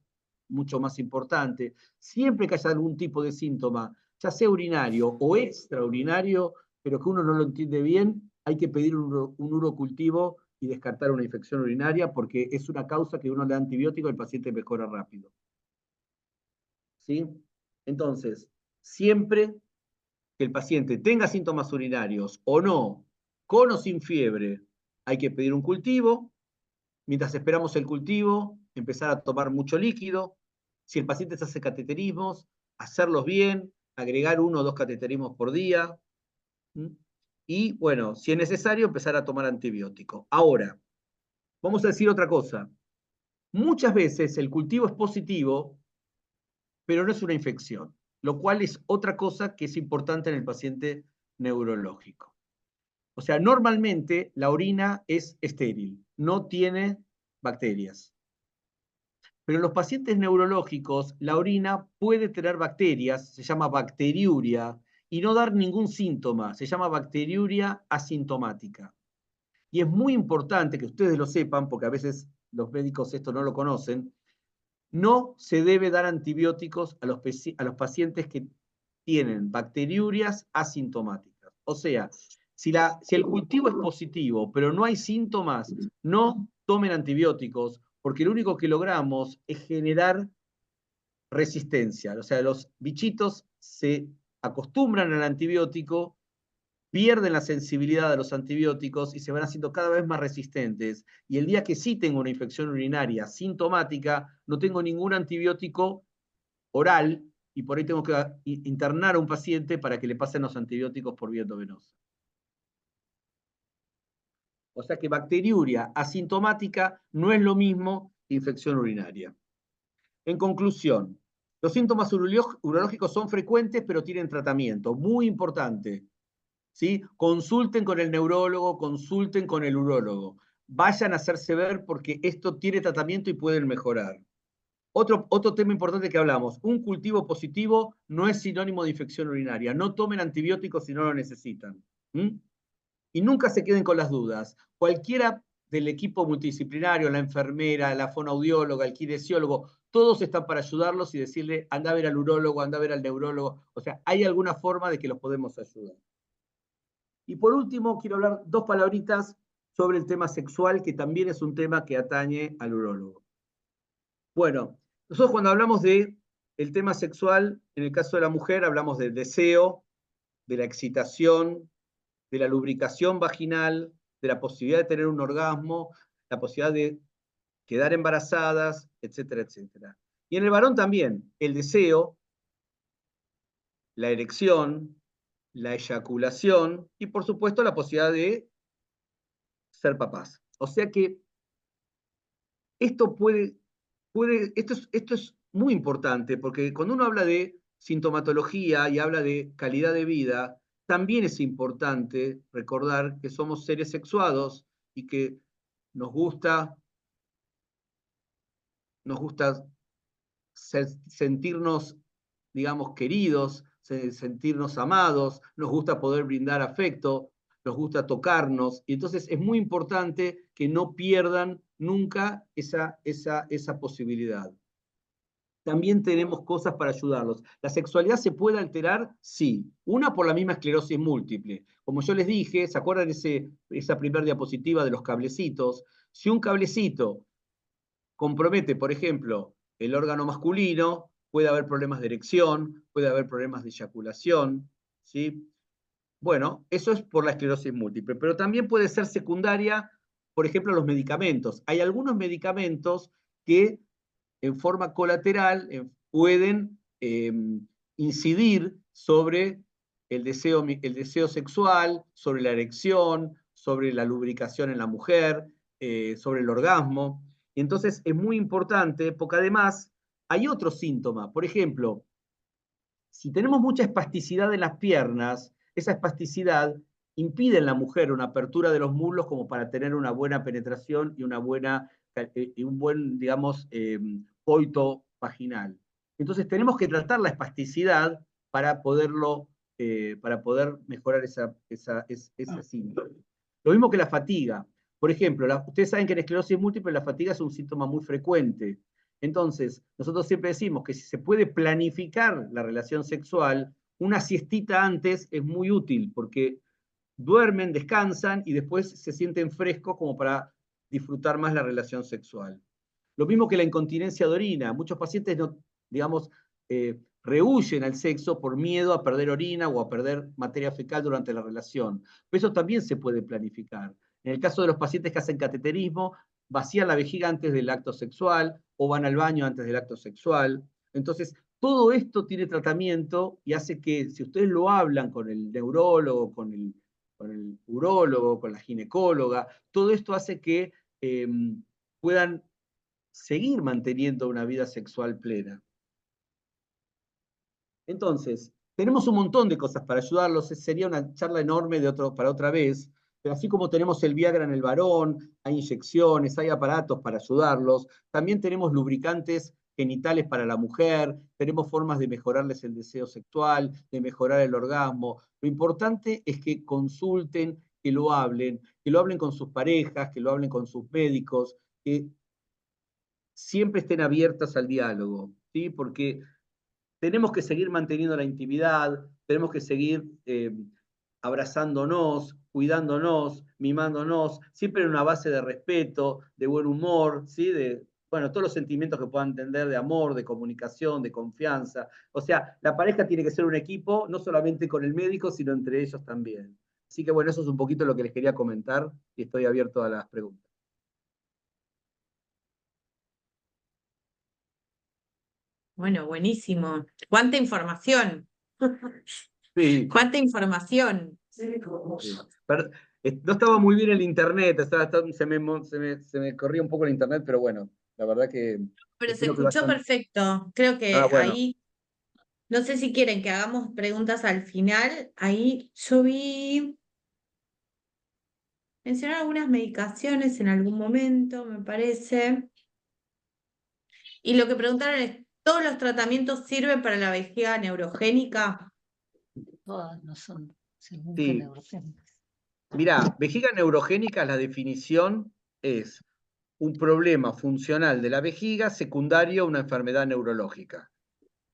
mucho más importante. Siempre que haya algún tipo de síntoma, ya sea urinario o extraurinario, pero que uno no lo entiende bien, hay que pedir un urocultivo y descartar una infección urinaria porque es una causa que uno le da antibiótico y el paciente mejora rápido. ¿Sí? Entonces, siempre que el paciente tenga síntomas urinarios o no, con o sin fiebre, hay que pedir un cultivo. Mientras esperamos el cultivo, empezar a tomar mucho líquido. Si el paciente se hace cateterismos, hacerlos bien, agregar 1 o 2 cateterismos por día. Y bueno, si es necesario, empezar a tomar antibiótico. Ahora, vamos a decir otra cosa. Muchas veces el cultivo es positivo, pero no es una infección, lo cual es otra cosa que es importante en el paciente neurológico. O sea, normalmente la orina es estéril, no tiene bacterias. Pero en los pacientes neurológicos, la orina puede tener bacterias, se llama bacteriuria, y no dar ningún síntoma, se llama bacteriuria asintomática. Y es muy importante que ustedes lo sepan, porque a veces los médicos esto no lo conocen, no se debe dar antibióticos a los pacientes que tienen bacteriurias asintomáticas. O sea, si el cultivo es positivo, pero no hay síntomas, no tomen antibióticos, porque lo único que logramos es generar resistencia. O sea, los bichitos se acostumbran al antibiótico, pierden la sensibilidad a los antibióticos y se van haciendo cada vez más resistentes. Y el día que sí tengo una infección urinaria sintomática, no tengo ningún antibiótico oral y por ahí tengo que internar a un paciente para que le pasen los antibióticos por vía endovenosa. O sea que bacteriuria asintomática no es lo mismo que infección urinaria. En conclusión, los síntomas urológicos son frecuentes, pero tienen tratamiento. Muy importante. ¿Sí? Consulten con el neurólogo, consulten con el urólogo. Vayan a hacerse ver porque esto tiene tratamiento y pueden mejorar. Otro tema importante que hablamos, un cultivo positivo no es sinónimo de infección urinaria. No tomen antibióticos si no lo necesitan. Y nunca se queden con las dudas. Cualquiera del equipo multidisciplinario, la enfermera, la fonoaudióloga, el kinesiólogo, todos están para ayudarlos y decirle, anda a ver al urólogo, anda a ver al neurólogo. O sea, hay alguna forma de que los podemos ayudar. Y por último, quiero hablar 2 palabritas sobre el tema sexual, que también es un tema que atañe al urólogo. Bueno, nosotros cuando hablamos del tema sexual, en el caso de la mujer, hablamos del deseo, de la excitación, de la lubricación vaginal, de la posibilidad de tener un orgasmo, la posibilidad de quedar embarazadas, etcétera, etcétera. Y en el varón también, el deseo, la erección, la eyaculación y por supuesto la posibilidad de ser papás. O sea que esto esto es muy importante, porque cuando uno habla de sintomatología y habla de calidad de vida, también es importante recordar que somos seres sexuados y que nos gusta sentirnos, digamos, queridos, sentirnos amados, nos gusta poder brindar afecto, nos gusta tocarnos, y entonces es muy importante que no pierdan nunca esa posibilidad. También tenemos cosas para ayudarlos. ¿La sexualidad se puede alterar? Sí. Una por la misma esclerosis múltiple. Como yo les dije, ¿se acuerdan esa primera diapositiva de los cablecitos? Si un cablecito compromete, por ejemplo, el órgano masculino, puede haber problemas de erección, puede haber problemas de eyaculación, ¿sí? Bueno, eso es por la esclerosis múltiple, pero también puede ser secundaria, por ejemplo, los medicamentos. Hay algunos medicamentos que en forma colateral pueden incidir sobre el deseo sexual, sobre la erección, sobre la lubricación en la mujer, sobre el orgasmo. Y entonces es muy importante, porque además hay otros síntomas. Por ejemplo, si tenemos mucha espasticidad en las piernas, esa espasticidad impide en la mujer una apertura de los muslos como para tener una buena penetración y un buen, digamos, coito vaginal. Entonces tenemos que tratar la espasticidad para poder mejorar esa síntoma. Lo mismo que la fatiga. Por ejemplo, ustedes saben que en esclerosis múltiple la fatiga es un síntoma muy frecuente. Entonces, nosotros siempre decimos que si se puede planificar la relación sexual, una siestita antes es muy útil, porque duermen, descansan y después se sienten frescos como para disfrutar más la relación sexual. Lo mismo que la incontinencia de orina. Muchos pacientes, no, digamos, rehúyen al sexo por miedo a perder orina o a perder materia fecal durante la relación. Pero eso también se puede planificar. En el caso de los pacientes que hacen cateterismo, vacían la vejiga antes del acto sexual o van al baño antes del acto sexual. Entonces, todo esto tiene tratamiento y hace que, si ustedes lo hablan con el neurólogo, con el urólogo, con la ginecóloga, todo esto hace que puedan seguir manteniendo una vida sexual plena. Entonces, tenemos un montón de cosas para ayudarlos, sería una charla enorme para otra vez, pero así como tenemos el Viagra en el varón, hay inyecciones, hay aparatos para ayudarlos, también tenemos lubricantes genitales para la mujer, tenemos formas de mejorarles el deseo sexual, de mejorar el orgasmo. Lo importante es que consulten, que lo hablen con sus parejas, que lo hablen con sus médicos, que siempre estén abiertas al diálogo, ¿sí? Porque tenemos que seguir manteniendo la intimidad, tenemos que seguir abrazándonos, cuidándonos, mimándonos, siempre en una base de respeto, de buen humor, ¿sí? Bueno, todos los sentimientos que puedan entender de amor, de comunicación, de confianza. O sea, la pareja tiene que ser un equipo, no solamente con el médico, sino entre ellos también. Así que bueno, eso es un poquito lo que les quería comentar y estoy abierto a las preguntas. Bueno, buenísimo. ¿Cuánta información? Sí. ¿Cuánta información? Sí. No estaba muy bien el internet, se me corría un poco el internet, pero bueno, la verdad que... Pero se escuchó perfecto. Creo que bueno. ahí, no sé si quieren que hagamos preguntas al final. Ahí yo vi mencionar algunas medicaciones en algún momento, me parece. Y lo que preguntaron es, ¿todos los tratamientos sirven para la vejiga neurogénica? Todas no son según Sí. qué neurociencias. Mirá, vejiga neurogénica, la definición es un problema funcional de la vejiga secundario a una enfermedad neurológica.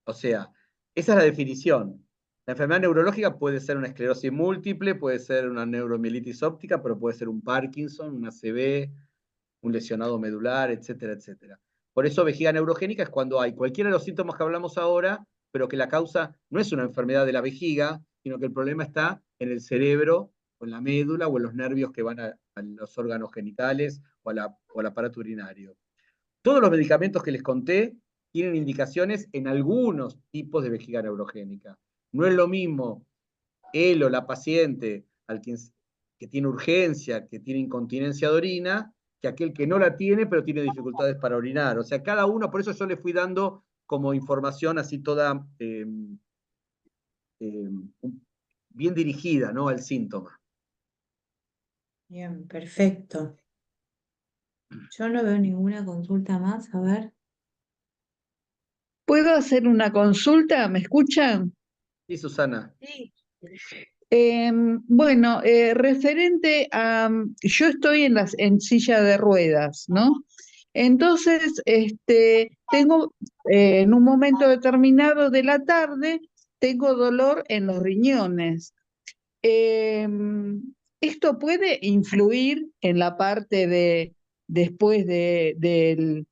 O sea, esa es la definición. La enfermedad neurológica puede ser una esclerosis múltiple, puede ser una neuromielitis óptica, pero puede ser un Parkinson, una ACV, un lesionado medular, etcétera, etcétera. Por eso vejiga neurogénica es cuando hay cualquiera de los síntomas que hablamos ahora, pero que la causa no es una enfermedad de la vejiga, sino que el problema está en el cerebro o en la médula, o en los nervios que van a los órganos genitales o al aparato urinario. Todos los medicamentos que les conté tienen indicaciones en algunos tipos de vejiga neurogénica. No es lo mismo él o la paciente que tiene urgencia, que tiene incontinencia de orina, que aquel que no la tiene, pero tiene dificultades para orinar. O sea, cada uno, por eso yo le fui dando como información así toda bien dirigida, ¿no?, al síntoma. Bien, perfecto. Yo no veo ninguna consulta más, a ver. ¿Puedo hacer una consulta? ¿Me escuchan? Sí, Susana. Sí. Bueno, referente a, yo estoy en silla de ruedas, ¿no? Entonces, tengo, en un momento determinado de la tarde, tengo dolor en los riñones. ¿Esto puede influir en la parte después del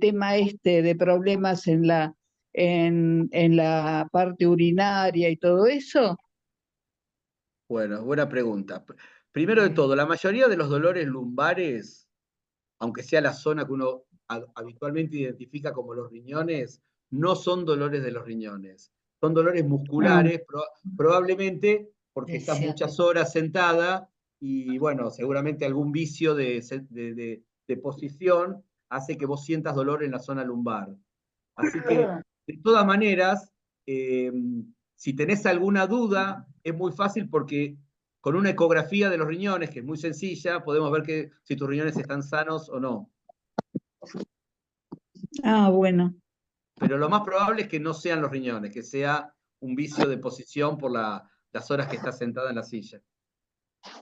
tema de problemas en la parte urinaria y todo eso? Bueno, buena pregunta. Primero de todo, la mayoría de los dolores lumbares, aunque sea la zona que uno habitualmente identifica como los riñones, no son dolores de los riñones. Son dolores musculares, probablemente porque estás muchas horas sentada y, bueno, seguramente algún vicio de posición hace que vos sientas dolor en la zona lumbar. Así que, de todas maneras, si tenés alguna duda, es muy fácil porque con una ecografía de los riñones, que es muy sencilla, podemos ver si tus riñones están sanos o no. Ah, bueno. Pero lo más probable es que no sean los riñones, que sea un vicio de posición por las horas que estás sentada en la silla.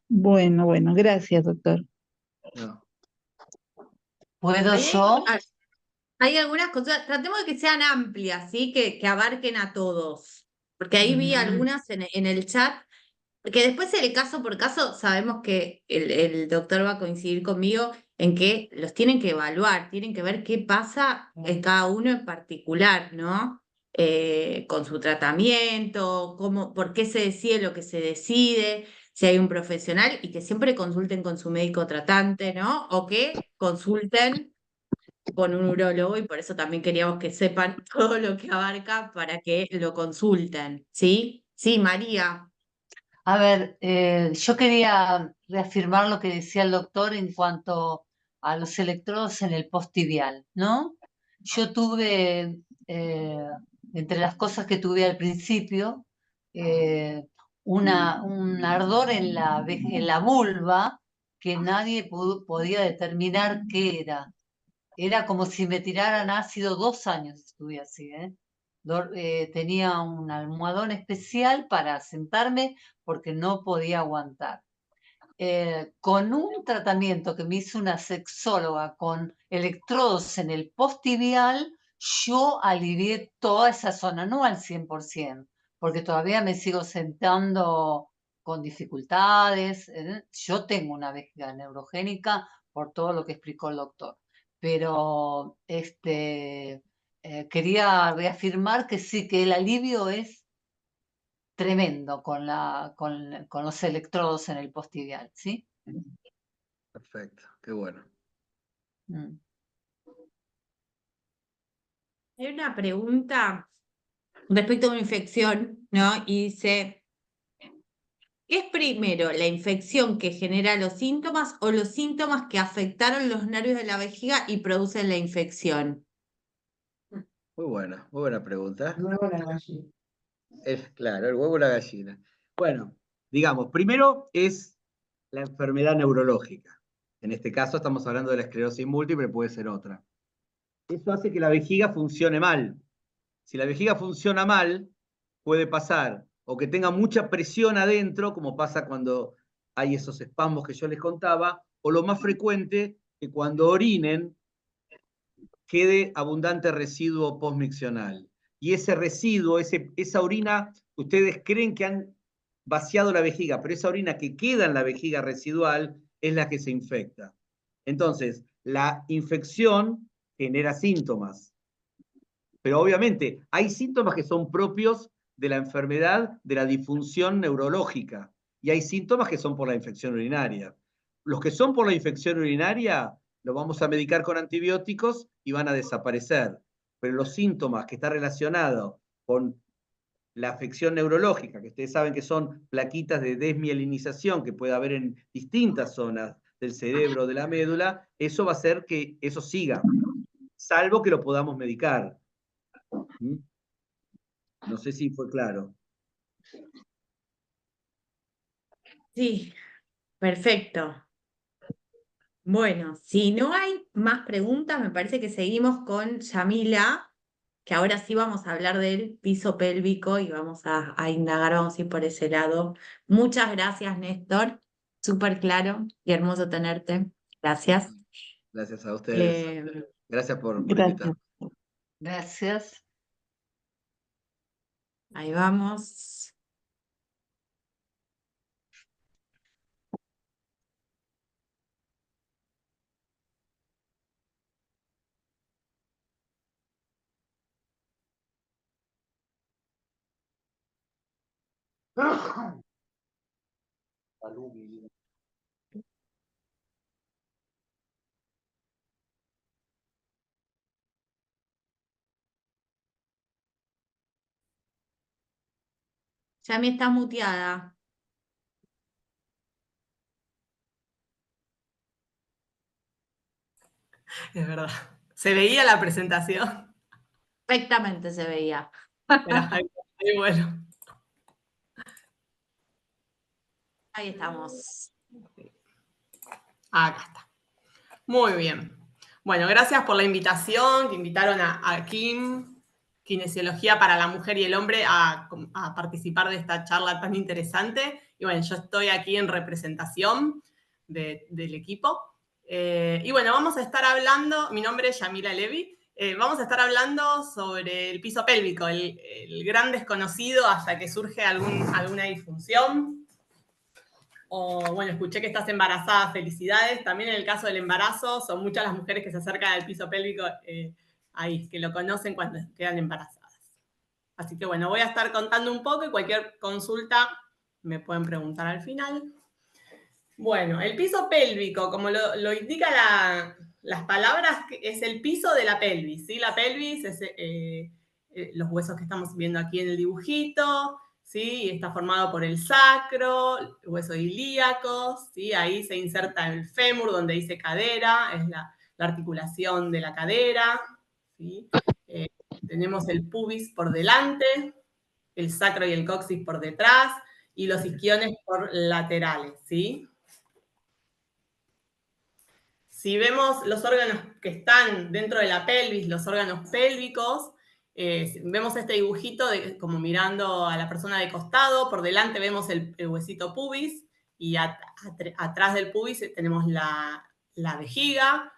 Bueno, gracias, doctor. No. ¿Puedo yo? Hay algunas cosas, tratemos de que sean amplias, ¿sí? Que abarquen a todos. Porque ahí vi algunas en el chat, porque después el caso por caso sabemos que el doctor va a coincidir conmigo en que los tienen que evaluar, tienen que ver qué pasa en cada uno en particular, ¿no? Con su tratamiento, por qué se decide lo que se decide, si hay un profesional, y que siempre consulten con su médico tratante, ¿no? O que consulten con un urólogo, y por eso también queríamos que sepan todo lo que abarca para que lo consulten, ¿sí? Sí, María. A ver, yo quería reafirmar lo que decía el doctor en cuanto a los electrodos en el posttibial, ¿no? Yo tuve, entre las cosas que tuve al principio, un ardor en la vulva que nadie podía determinar qué era. Era como si me tiraran ácido, 2 años estuve así, ¿eh? Tenía un almohadón especial para sentarme porque no podía aguantar. Con un tratamiento que me hizo una sexóloga con electrodos en el posttibial, yo alivié toda esa zona, no al 100%, porque todavía me sigo sentando con dificultades. Yo tengo una vejiga neurogénica por todo lo que explicó el doctor, pero quería reafirmar que sí, que el alivio es tremendo con los electrodos en el posttibial, ¿sí? Perfecto, qué bueno. Hay una pregunta respecto a una infección, ¿no? Y dice, ¿qué es primero, la infección que genera los síntomas o los síntomas que afectaron los nervios de la vejiga y producen la infección? Muy buena pregunta. Claro, el huevo o la gallina. Bueno, digamos, primero es la enfermedad neurológica. En este caso estamos hablando de la esclerosis múltiple, puede ser otra. Eso hace que la vejiga funcione mal. Si la vejiga funciona mal, puede pasar o que tenga mucha presión adentro, como pasa cuando hay esos espasmos que yo les contaba, o lo más frecuente, que cuando orinen quede abundante residuo postmiccional. Y ese residuo, esa orina, ustedes creen que han vaciado la vejiga, pero esa orina que queda en la vejiga residual es la que se infecta. Entonces, la infección genera síntomas. Pero obviamente hay síntomas que son propios de la enfermedad de la disfunción neurológica. y hay síntomas que son por la infección urinaria. Los que son por la infección urinaria, los vamos a medicar con antibióticos y van a desaparecer. Pero los síntomas que están relacionados con la afección neurológica, que ustedes saben que son plaquitas de desmielinización que puede haber en distintas zonas del cerebro, de la médula, eso va a hacer que eso siga, salvo que lo podamos medicar. ¿Mm? No sé si fue claro. Sí, perfecto. Bueno, si no hay más preguntas, me parece que seguimos con Yamila, que ahora sí vamos a hablar del piso pélvico y vamos a indagar, vamos a ir por ese lado. Muchas gracias, Néstor. Súper claro y hermoso tenerte. Gracias. Gracias a ustedes. Eh, Gracias por Gracias. invitarme. Gracias. ahí vamos. Yami está muteada. Es verdad. Se veía la presentación, Perfectamente se veía. pero ahí bueno. Ahí estamos. Acá está. Muy bien. Bueno, gracias por la invitación, que invitaron a Kim, Kinesiología para la Mujer y el Hombre, a participar de esta charla tan interesante. Y bueno, yo estoy aquí en representación del equipo. Y bueno, vamos a estar hablando, mi nombre es Yamila Levy, vamos a estar hablando sobre el piso pélvico, el gran desconocido hasta que surge alguna disfunción. O, bueno, escuché que estás embarazada, felicidades. También en el caso del embarazo, son muchas las mujeres que se acercan al piso pélvico ahí, que lo conocen cuando quedan embarazadas. Así que, bueno, voy a estar contando un poco y cualquier consulta me pueden preguntar al final. Bueno, el piso pélvico, como lo indica las palabras, es el piso de la pelvis, ¿sí? La pelvis es los huesos que estamos viendo aquí en el dibujito, ¿sí? Está formado por el sacro, el hueso ilíaco, ¿sí? Ahí se inserta el fémur, donde dice cadera, es la articulación de la cadera, ¿sí? Tenemos el pubis por delante, el sacro y el coxis por detrás, y los isquiones por laterales, ¿sí? Si vemos los órganos que están dentro de la pelvis, los órganos pélvicos, vemos este dibujito como mirando a la persona de costado, por delante vemos el huesito pubis, y atrás del pubis tenemos la vejiga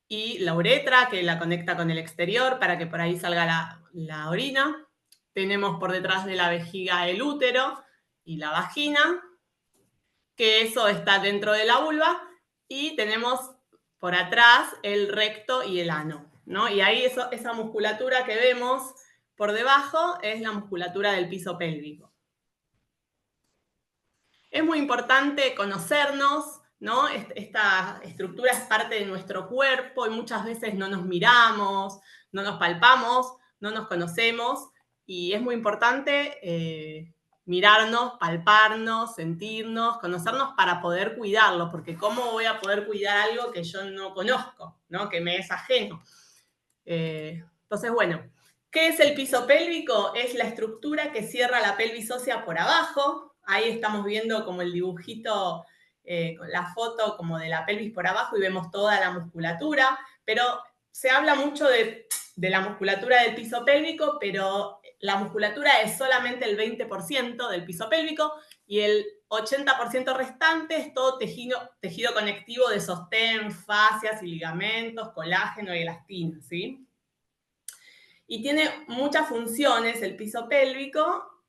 y la uretra, que la conecta con el exterior para que por ahí salga la orina. Tenemos por detrás de la vejiga el útero y la vagina, que eso está dentro de la vulva, y tenemos por atrás el recto y el ano, ¿no? Y ahí esa musculatura que vemos por debajo es la musculatura del piso pélvico. Es muy importante conocernos, ¿no? Esta estructura es parte de nuestro cuerpo y muchas veces no nos miramos, no nos palpamos, no nos conocemos, y es muy importante mirarnos, palparnos, sentirnos, conocernos para poder cuidarlo, porque ¿cómo voy a poder cuidar algo que yo no conozco, ¿no? Que me es ajeno? Entonces, bueno, ¿qué es el piso pélvico? Es la estructura que cierra la pelvis ósea por abajo. Ahí estamos viendo como el dibujito, con la foto como de la pelvis por abajo, y vemos toda la musculatura, pero se habla mucho de la musculatura del piso pélvico, pero la musculatura es solamente el 20% del piso pélvico, y el 80% restante es todo tejido conectivo de sostén, fascias y ligamentos, colágeno y elastina, ¿sí? Y tiene muchas funciones el piso pélvico.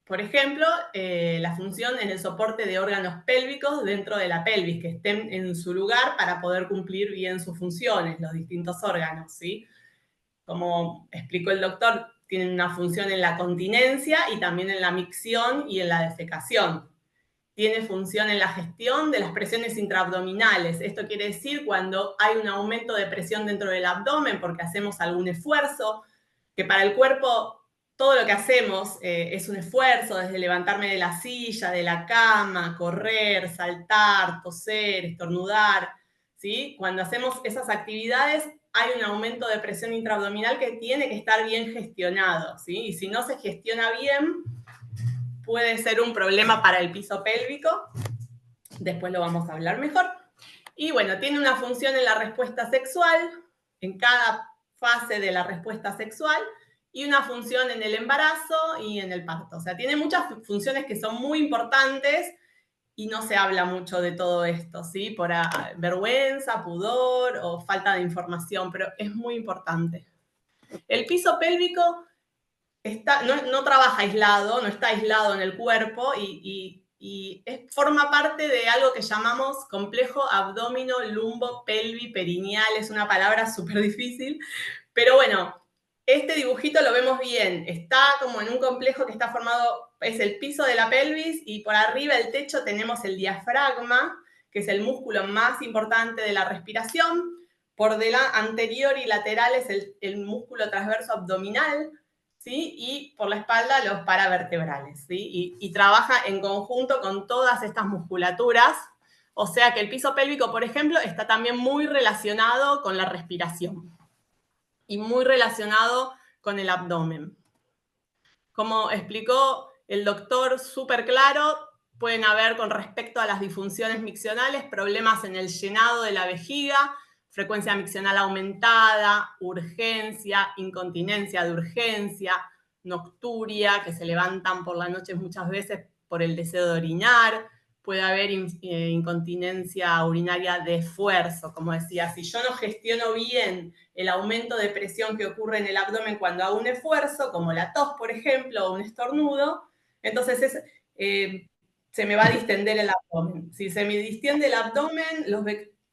Por ejemplo, la función es el soporte de órganos pélvicos dentro de la pelvis, que estén en su lugar para poder cumplir bien sus funciones, los distintos órganos, ¿sí? Como explicó el doctor, tienen una función en la continencia y también en la micción y en la defecación. tiene función en la gestión de las presiones intraabdominales. Esto quiere decir cuando hay un aumento de presión dentro del abdomen porque hacemos algún esfuerzo, que para el cuerpo todo lo que hacemos es un esfuerzo, desde levantarme de la silla, de la cama, correr, saltar, toser, estornudar, ¿sí? Cuando hacemos esas actividades hay un aumento de presión intraabdominal que tiene que estar bien gestionado, ¿sí? Y si no se gestiona bien, puede ser un problema para el piso pélvico. Después lo vamos a hablar mejor. Y bueno, tiene una función en la respuesta sexual, en cada fase de la respuesta sexual, y una función en el embarazo y en el parto. O sea, tiene muchas funciones que son muy importantes y no se habla mucho de todo esto, ¿sí? Por vergüenza, pudor o falta de información, pero es muy importante. El piso pélvico no trabaja aislado, no está aislado en el cuerpo y forma parte de algo que llamamos complejo abdomino-lumbo-pelvi-perineal. Es una palabra súper difícil, pero bueno, este dibujito lo vemos bien. Está como en un complejo que está formado, es el piso de la pelvis y por arriba del techo tenemos el diafragma, que es el músculo más importante de la respiración. Por delante, anterior y lateral es el músculo transverso abdominal, ¿sí? Y por la espalda los paravertebrales, ¿sí? Y trabaja en conjunto con todas estas musculaturas. O sea que el piso pélvico, por ejemplo, está también muy relacionado con la respiración y muy relacionado con el abdomen. Como explicó el doctor súper claro, pueden haber con respecto a las disfunciones miccionales problemas en el llenado de la vejiga, frecuencia miccional aumentada, urgencia, incontinencia de urgencia, nocturia, que se levantan por la noche muchas veces por el deseo de orinar, puede haber incontinencia urinaria de esfuerzo, como decía, si yo no gestiono bien el aumento de presión que ocurre en el abdomen cuando hago un esfuerzo, como la tos, por ejemplo, o un estornudo, entonces se me va a distender el abdomen. Si se me distiende el abdomen,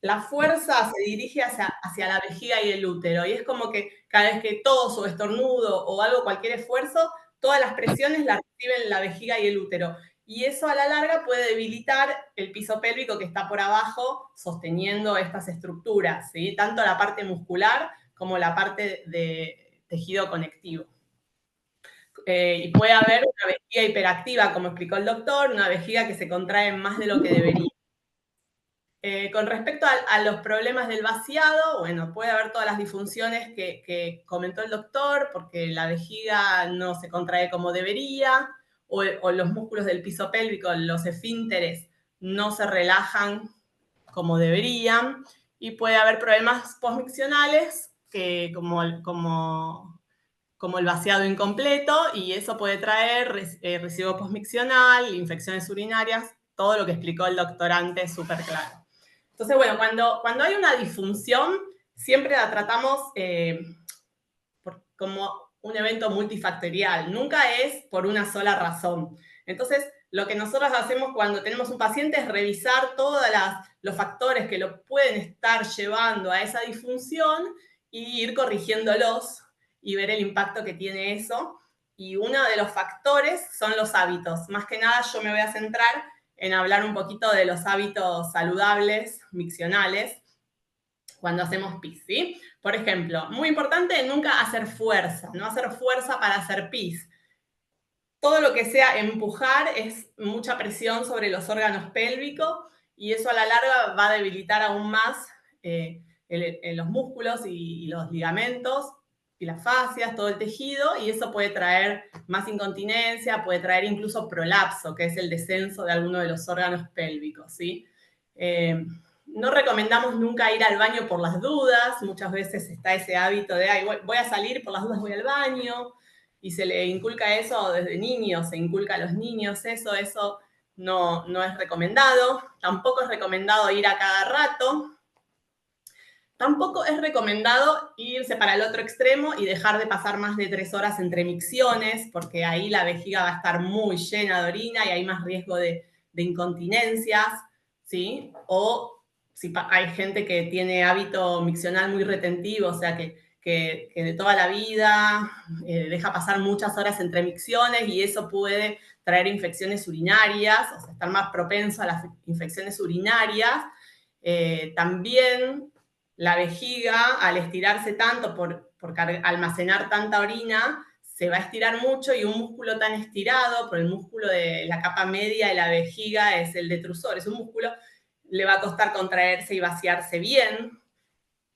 la fuerza se dirige hacia la vejiga y el útero, y es como que cada vez que tos o estornudo o hago cualquier esfuerzo, todas las presiones las reciben la vejiga y el útero. Y eso a la larga puede debilitar el piso pélvico que está por abajo sosteniendo estas estructuras, ¿sí? Tanto la parte muscular como la parte de tejido conectivo. Y puede haber una vejiga hiperactiva, como explicó el doctor, una vejiga que se contrae más de lo que debería. Con respecto a los problemas del vaciado, bueno, puede haber todas las disfunciones que comentó el doctor, porque la vejiga no se contrae como debería, o los músculos del piso pélvico, los esfínteres, no se relajan como deberían, y puede haber problemas postmiccionales, como el vaciado incompleto, y eso puede traer residuo postmiccional, infecciones urinarias, todo lo que explicó el doctor antes súper claro. Entonces, bueno, cuando hay una disfunción, siempre la tratamos como un evento multifactorial. Nunca es por una sola razón. Entonces, lo que nosotros hacemos cuando tenemos un paciente es revisar todos los factores que lo pueden estar llevando a esa disfunción y ir corrigiéndolos y ver el impacto que tiene eso. Y uno de los factores son los hábitos. Más que nada, yo me voy a centrar en hablar un poquito de los hábitos saludables, miccionales, cuando hacemos pis, ¿sí? Por ejemplo, muy importante, nunca hacer fuerza, no hacer fuerza para hacer pis. Todo lo que sea empujar es mucha presión sobre los órganos pélvicos y eso a la larga va a debilitar aún más los músculos y los ligamentos y las fascias, todo el tejido, y eso puede traer más incontinencia, puede traer incluso prolapso, que es el descenso de alguno de los órganos pélvicos, ¿sí? No recomendamos nunca ir al baño por las dudas, muchas veces está ese hábito de, ay, voy a salir, por las dudas voy al baño, y se le inculca eso desde niños, se inculca a los niños eso no es recomendado. Tampoco es recomendado ir a cada rato. Tampoco es recomendado irse para el otro extremo y dejar de pasar más de 3 horas entre micciones, porque ahí la vejiga va a estar muy llena de orina y hay más riesgo de incontinencias, ¿sí? O si hay gente que tiene hábito miccional muy retentivo, o sea que que de toda la vida, deja pasar muchas horas entre micciones y eso puede traer infecciones urinarias, o sea, estar más propenso a las infecciones urinarias. También la vejiga, al estirarse tanto por almacenar tanta orina, se va a estirar mucho y un músculo tan estirado, por el músculo de la capa media de la vejiga es el detrusor, es un músculo, le va a costar contraerse y vaciarse bien.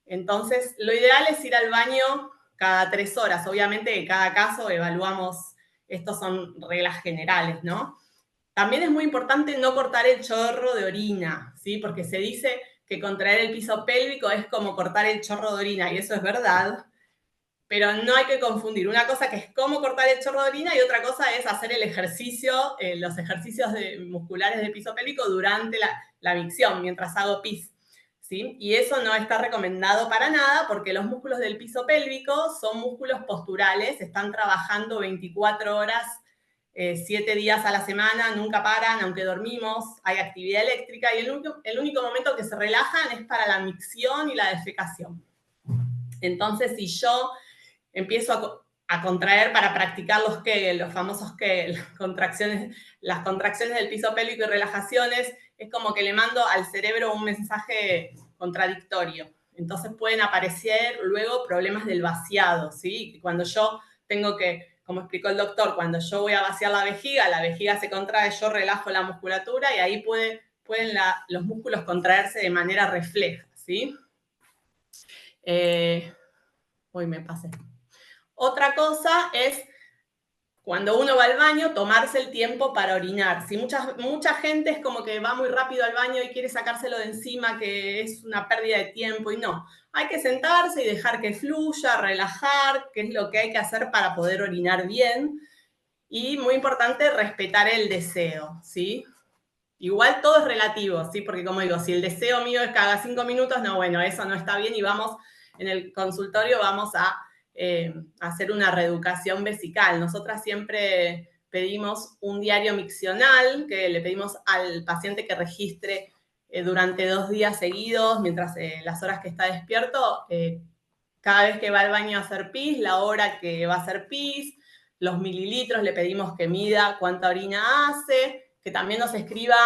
Entonces, lo ideal es ir al baño cada 3 horas. Obviamente, en cada caso evaluamos, estos son reglas generales, ¿no? También es muy importante no cortar el chorro de orina, ¿sí? Porque se dice que contraer el piso pélvico es como cortar el chorro de orina, y eso es verdad, pero no hay que confundir. Una cosa que es cómo cortar el chorro de orina y otra cosa es hacer el ejercicio, los ejercicios musculares del piso pélvico durante la micción, mientras hago pis. ¿Sí? Y eso no está recomendado para nada porque los músculos del piso pélvico son músculos posturales, están trabajando 24 horas, 7 días a la semana, nunca paran, aunque dormimos, hay actividad eléctrica y el único momento que se relajan es para la micción y la defecación. Entonces, si yo empiezo a contraer para practicar los Kegel, los famosos Kegel, las contracciones del piso pélvico y relajaciones, es como que le mando al cerebro un mensaje contradictorio. Entonces pueden aparecer luego problemas del vaciado, ¿sí? Cuando yo tengo que, como explicó el doctor, cuando yo voy a vaciar la vejiga se contrae, yo relajo la musculatura y ahí pueden los músculos contraerse de manera refleja, ¿sí? Hoy me pasé. Otra cosa es, cuando uno va al baño, tomarse el tiempo para orinar. Si mucha gente es como que va muy rápido al baño y quiere sacárselo de encima, que es una pérdida de tiempo, y no. Hay que sentarse y dejar que fluya, relajar, que es lo que hay que hacer para poder orinar bien. Y muy importante, respetar el deseo, ¿sí? Igual todo es relativo, ¿sí? Porque como digo, si el deseo mío es cada 5 minutos, no, bueno, eso no está bien y vamos, en el consultorio vamos a hacer una reeducación vesical. Nosotras siempre pedimos un diario miccional, que le pedimos al paciente que registre durante 2 días seguidos, mientras las horas que está despierto, cada vez que va al baño a hacer pis, la hora que va a hacer pis, los mililitros, le pedimos que mida cuánta orina hace, que también nos escriba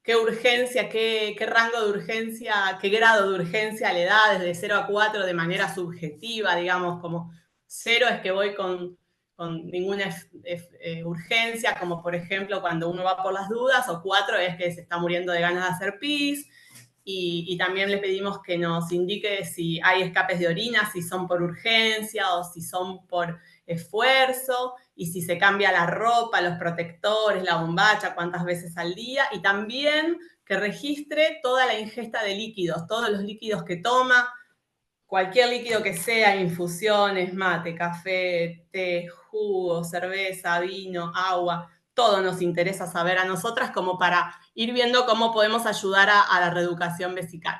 qué urgencia, qué rango de urgencia, qué grado de urgencia le da desde 0 a 4 de manera subjetiva, digamos, como 0 es que voy con ninguna urgencia, como por ejemplo cuando uno va por las dudas, o 4 es que se está muriendo de ganas de hacer pis, y también le pedimos que nos indique si hay escapes de orina, si son por urgencia o si son por esfuerzo, y si se cambia la ropa, los protectores, la bombacha, cuántas veces al día, y también que registre toda la ingesta de líquidos, todos los líquidos que toma, cualquier líquido que sea, infusiones, mate, café, té, jugo, cerveza, vino, agua, todo nos interesa saber a nosotras como para ir viendo cómo podemos ayudar a la reeducación vesical.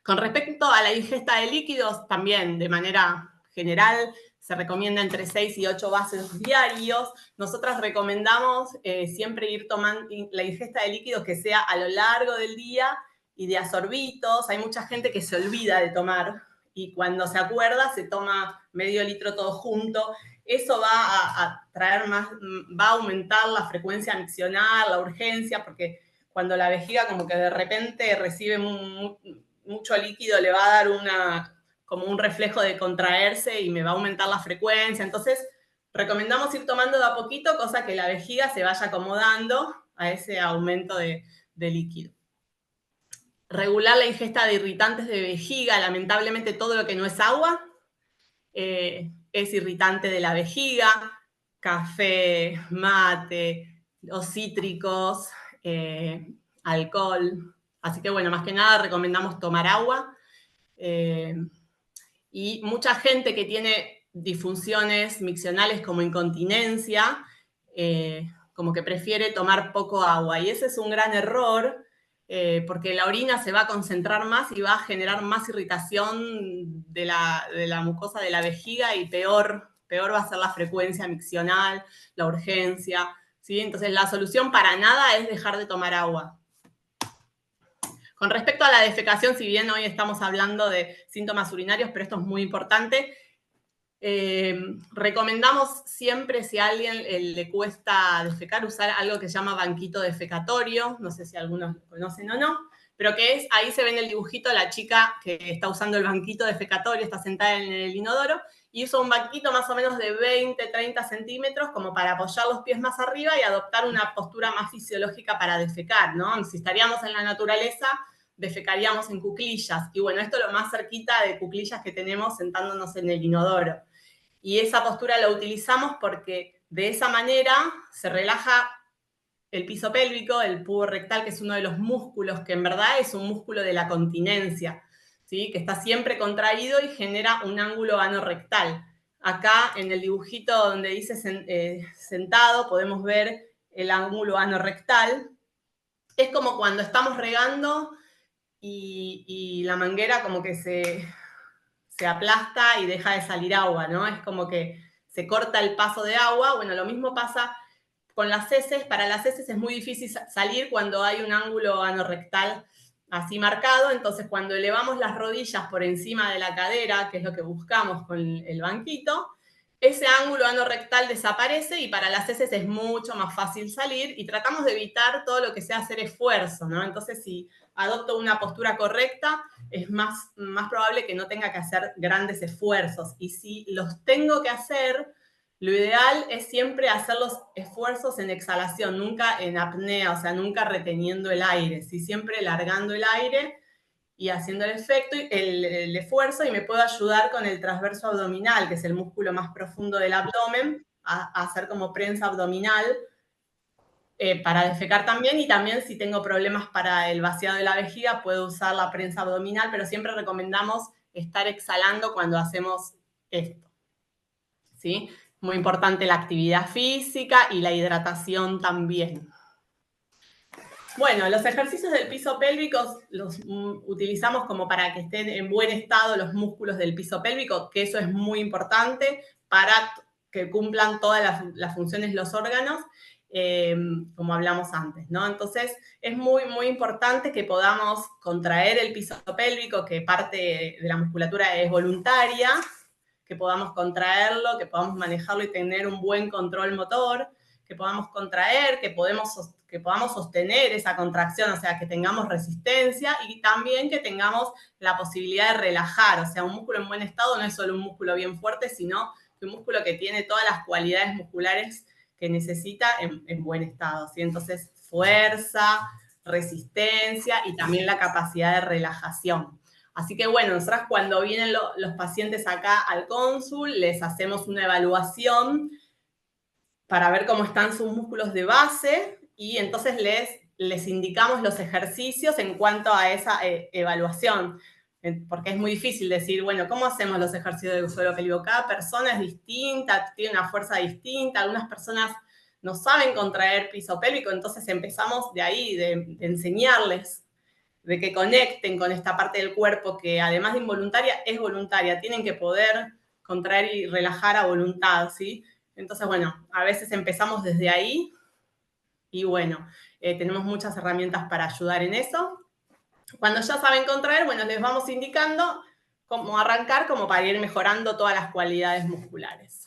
Con respecto a la ingesta de líquidos, también de manera general se recomienda entre 6 y 8 vasos diarios. Nosotras recomendamos siempre ir tomando la ingesta de líquidos que sea a lo largo del día y de a sorbitos. Hay mucha gente que se olvida de tomar y cuando se acuerda se toma medio litro todo junto. Eso va a traer más, va a aumentar la frecuencia miccional, la urgencia, porque cuando la vejiga como que de repente recibe mucho líquido, le va a dar como un reflejo de contraerse y me va a aumentar la frecuencia. Entonces, recomendamos ir tomando de a poquito, cosa que la vejiga se vaya acomodando a ese aumento de líquido. Regular la ingesta de irritantes de vejiga. Lamentablemente, todo lo que no es agua es irritante de la vejiga. Café, mate, los cítricos, alcohol. Así que, bueno, más que nada recomendamos tomar agua. Y mucha gente que tiene disfunciones miccionales como incontinencia, como que prefiere tomar poco agua. Y ese es un gran error, porque la orina se va a concentrar más y va a generar más irritación de la mucosa de la vejiga y peor va a ser la frecuencia miccional, la urgencia, ¿sí? Entonces la solución para nada es dejar de tomar agua. Con respecto a la defecación, si bien hoy estamos hablando de síntomas urinarios, pero esto es muy importante, recomendamos siempre, si a alguien le cuesta defecar, usar algo que se llama banquito defecatorio, no sé si algunos lo conocen o no, pero que es, ahí se ve en el dibujito la chica que está usando el banquito defecatorio, está sentada en el inodoro, y usa un banquito más o menos de 20, 30 centímetros como para apoyar los pies más arriba y adoptar una postura más fisiológica para defecar, ¿no? Si estaríamos en la naturaleza, defecaríamos en cuclillas. Y bueno, esto es lo más cerquita de cuclillas que tenemos sentándonos en el inodoro. Y esa postura la utilizamos porque de esa manera se relaja el piso pélvico, el pubo rectal, que es uno de los músculos que en verdad es un músculo de la continencia, ¿sí? Que está siempre contraído y genera un ángulo anorrectal. Acá en el dibujito donde dice sentado podemos ver el ángulo anorrectal. Es como cuando estamos regando y la manguera como que se aplasta y deja de salir agua, ¿no? Es como que se corta el paso de agua. Bueno, lo mismo pasa con las heces. Para las heces es muy difícil salir cuando hay un ángulo anorrectal así marcado. Entonces, cuando elevamos las rodillas por encima de la cadera, que es lo que buscamos con el banquito, ese ángulo anorrectal desaparece y para las heces es mucho más fácil salir y tratamos de evitar todo lo que sea hacer esfuerzo, ¿no? Entonces, si adopto una postura correcta, es más probable que no tenga que hacer grandes esfuerzos. Y si los tengo que hacer, lo ideal es siempre hacer los esfuerzos en exhalación, nunca en apnea, o sea, nunca reteniendo el aire, ¿sí? Siempre largando el aire y haciendo el efecto, el esfuerzo, y me puedo ayudar con el transverso abdominal, que es el músculo más profundo del abdomen, a hacer como prensa abdominal, para defecar también, y también si tengo problemas para el vaciado de la vejiga, puedo usar la prensa abdominal, pero siempre recomendamos estar exhalando cuando hacemos esto, ¿sí? Muy importante la actividad física y la hidratación también. Bueno, los ejercicios del piso pélvico los utilizamos como para que estén en buen estado los músculos del piso pélvico, que eso es muy importante para que cumplan todas las funciones, los órganos, como hablamos antes, ¿no? Entonces, es muy, muy importante que podamos contraer el piso pélvico, que parte de la musculatura es voluntaria, que podamos contraerlo, que podamos manejarlo y tener un buen control motor, que podamos contraer, que podamos sostener esa contracción, o sea, que tengamos resistencia y también que tengamos la posibilidad de relajar. O sea, un músculo en buen estado no es solo un músculo bien fuerte, sino un músculo que tiene todas las cualidades musculares que necesita en buen estado, ¿sí? Entonces, fuerza, resistencia y también la capacidad de relajación. Así que bueno, nosotras cuando vienen los pacientes acá al cónsul, les hacemos una evaluación para ver cómo están sus músculos de base y entonces les indicamos los ejercicios en cuanto a esa evaluación. Porque es muy difícil decir, bueno, ¿cómo hacemos los ejercicios del suelo pélvico? Cada persona es distinta, tiene una fuerza distinta, algunas personas no saben contraer piso pélvico, entonces empezamos de ahí, de enseñarles, de que conecten con esta parte del cuerpo que además de involuntaria, es voluntaria. Tienen que poder contraer y relajar a voluntad, ¿sí? Entonces, bueno, a veces empezamos desde ahí y bueno, tenemos muchas herramientas para ayudar en eso. Cuando ya saben contraer, bueno, les vamos indicando cómo arrancar, como para ir mejorando todas las cualidades musculares.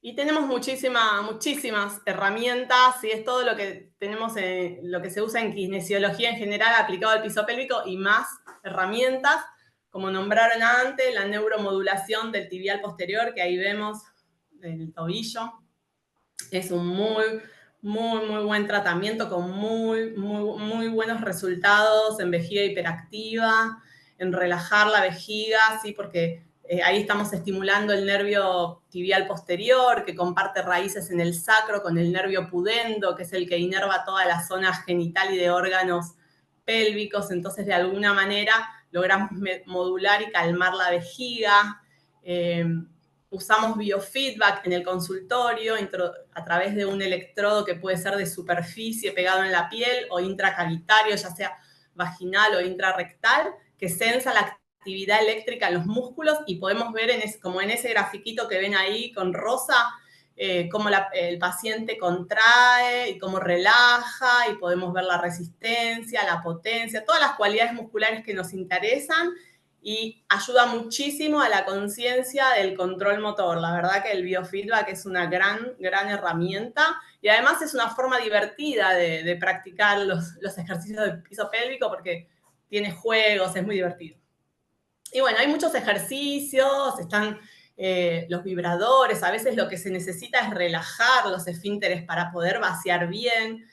Y tenemos muchísimas herramientas, y es todo lo que tenemos, lo que se usa en kinesiología en general aplicado al piso pélvico y más herramientas, como nombraron antes, la neuromodulación del tibial posterior, que ahí vemos el tobillo. Es un muy buen tratamiento con muy buenos resultados en vejiga hiperactiva, en relajar la vejiga, ¿sí? Porque ahí estamos estimulando el nervio tibial posterior, que comparte raíces en el sacro con el nervio pudendo, que es el que inerva toda la zona genital y de órganos pélvicos. Entonces, de alguna manera, logramos modular y calmar la vejiga. Usamos biofeedback en el consultorio a través de un electrodo que puede ser de superficie pegado en la piel o intracavitario, ya sea vaginal o intrarrectal, que sensa la actividad eléctrica en los músculos y podemos ver, como en ese grafiquito que ven ahí con rosa, cómo el paciente contrae y cómo relaja, y podemos ver la resistencia, la potencia, todas las cualidades musculares que nos interesan, y ayuda muchísimo a la conciencia del control motor. La verdad que el biofeedback es una gran herramienta, y además es una forma divertida de practicar los ejercicios del piso pélvico, porque tiene juegos, es muy divertido. Y bueno, hay muchos ejercicios, están los vibradores, a veces lo que se necesita es relajar los esfínteres para poder vaciar bien.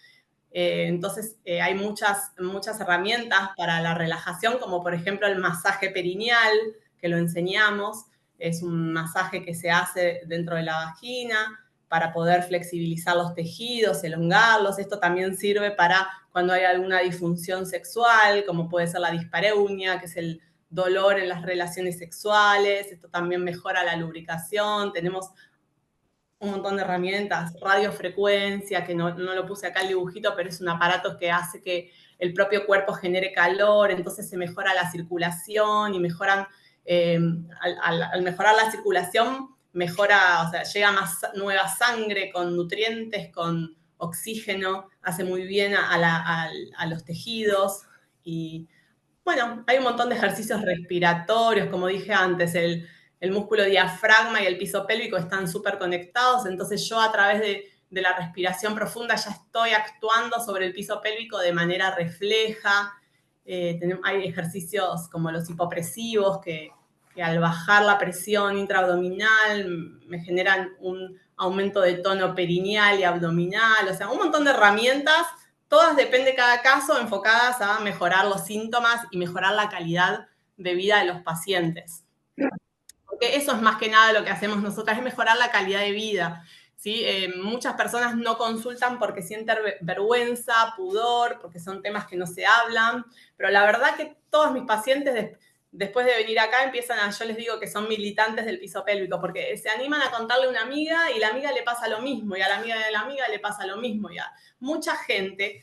Entonces hay muchas herramientas para la relajación, como por ejemplo el masaje perineal, que lo enseñamos. Es un masaje que se hace dentro de la vagina para poder flexibilizar los tejidos, elongarlos. Esto también sirve para cuando hay alguna disfunción sexual, como puede ser la dispareunia, que es el dolor en las relaciones sexuales. Esto también mejora la lubricación. Tenemos un montón de herramientas, radiofrecuencia, que no lo puse acá el dibujito, pero es un aparato que hace que el propio cuerpo genere calor, entonces se mejora la circulación, y mejoran, al mejorar la circulación, mejora, o sea, llega más nueva sangre con nutrientes, con oxígeno, hace muy bien a los tejidos. Y bueno, hay un montón de ejercicios respiratorios, como dije antes, el músculo diafragma y el piso pélvico están súper conectados, entonces yo a través de la respiración profunda ya estoy actuando sobre el piso pélvico de manera refleja. Hay ejercicios como los hipopresivos que al bajar la presión intraabdominal me generan un aumento de tono perineal y abdominal, o sea, un montón de herramientas. Todas, depende de cada caso, enfocadas a mejorar los síntomas y mejorar la calidad de vida de los pacientes. Porque eso es más que nada lo que hacemos nosotras, es mejorar la calidad de vida. ¿Sí? Muchas personas no consultan porque sienten vergüenza, pudor, porque son temas que no se hablan, pero la verdad que todos mis pacientes, después de venir acá, yo les digo que son militantes del piso pélvico, porque se animan a contarle a una amiga, y la amiga le pasa lo mismo, y a la amiga de la amiga le pasa lo mismo, y a mucha gente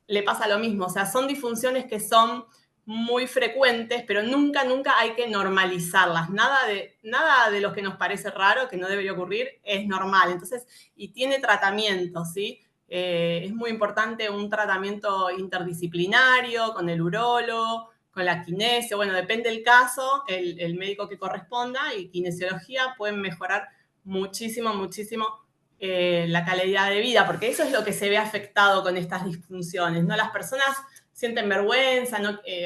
le pasa lo mismo. O sea, son disfunciones que son muy frecuentes, pero nunca hay que normalizarlas. Nada de lo que nos parece raro, que no debería ocurrir, es normal. Entonces, y tiene tratamiento, ¿sí? Es muy importante un tratamiento interdisciplinario con el urólogo, con la kinesio. Bueno, depende del caso, el médico que corresponda, y kinesiología pueden mejorar muchísimo la calidad de vida, porque eso es lo que se ve afectado con estas disfunciones, ¿no? Las personas sienten vergüenza,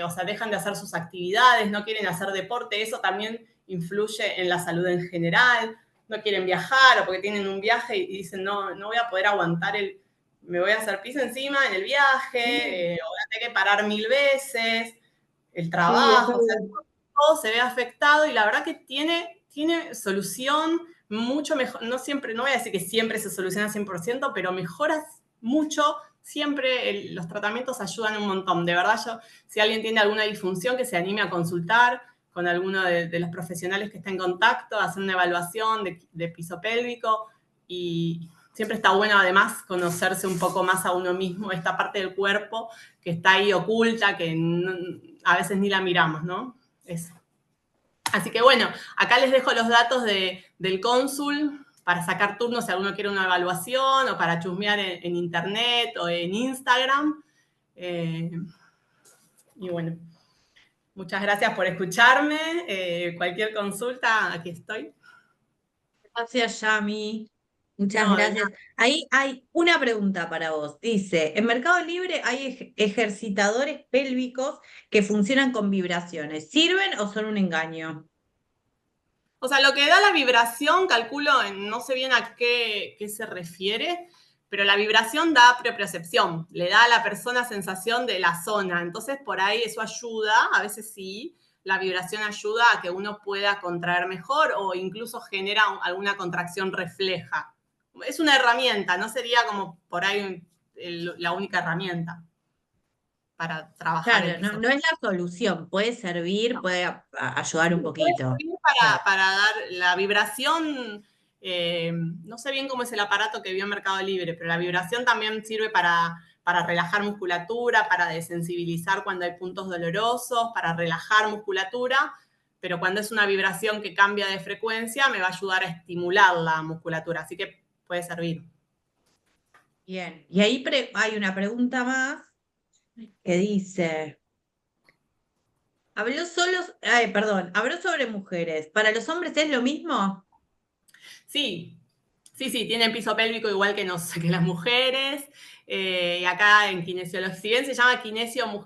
o sea, dejan de hacer sus actividades, no quieren hacer deporte, eso también influye en la salud en general, no quieren viajar, o porque tienen un viaje y dicen, no voy a poder aguantar me voy a hacer pis encima en el viaje, o voy a tener que parar 1000 veces, el trabajo, o sea, todo se ve afectado, y la verdad que tiene solución mucho mejor. No voy a decir que siempre se soluciona 100%, pero mejoras mucho. Siempre los tratamientos ayudan un montón. De verdad, si alguien tiene alguna disfunción, que se anime a consultar con alguno de los profesionales que está en contacto, hacer una evaluación de piso pélvico, y siempre está bueno además conocerse un poco más a uno mismo, esta parte del cuerpo que está ahí oculta, que a veces ni la miramos, ¿no? Eso. Así que bueno, acá les dejo los datos del cónsul para sacar turnos si alguno quiere una evaluación, o para chusmear en internet o en Instagram. Y bueno, muchas gracias por escucharme. Cualquier consulta, aquí estoy. Gracias, Yami. Muchas No, de gracias. Ahí hay una pregunta para vos. Dice, en Mercado Libre hay ejercitadores pélvicos que funcionan con vibraciones. ¿Sirven o son un engaño? O sea, lo que da la vibración, calculo, no sé bien a qué se refiere, pero la vibración da propriocepción, le da a la persona sensación de la zona. Entonces, por ahí eso ayuda, a veces sí, la vibración ayuda a que uno pueda contraer mejor, o incluso genera alguna contracción refleja. Es una herramienta, no sería como por ahí la única herramienta para trabajar el Claro, piso. no es la solución, puede servir, puede ayudar un poquito. Para dar la vibración, no sé bien cómo es el aparato que vio en Mercado Libre, pero la vibración también sirve para relajar musculatura, para desensibilizar cuando hay puntos dolorosos, para relajar musculatura, pero cuando es una vibración que cambia de frecuencia, me va a ayudar a estimular la musculatura. Así que puede servir. Bien, y ahí hay una pregunta más que dice, habló sobre mujeres. ¿Para los hombres es lo mismo? Sí, tienen piso pélvico igual que, que las mujeres. Y acá en kinesiología, si bien se llama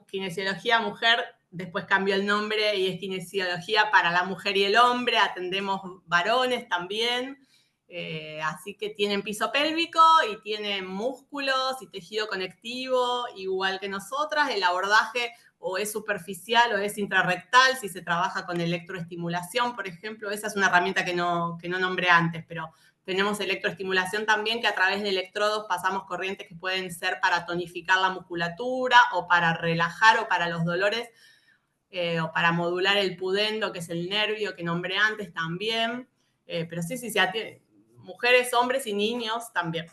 kinesiología mujer, después cambió el nombre y es kinesiología para la mujer y el hombre, atendemos varones también. Así que tienen piso pélvico y tienen músculos y tejido conectivo, igual que nosotras. El abordaje o es superficial o es intrarrectal, si se trabaja con electroestimulación, por ejemplo. Esa es una herramienta que no nombré antes, pero tenemos electroestimulación también, que a través de electrodos pasamos corrientes que pueden ser para tonificar la musculatura o para relajar o para los dolores, o para modular el pudendo, que es el nervio que nombré antes también. Pero sí, mujeres, hombres y niños también.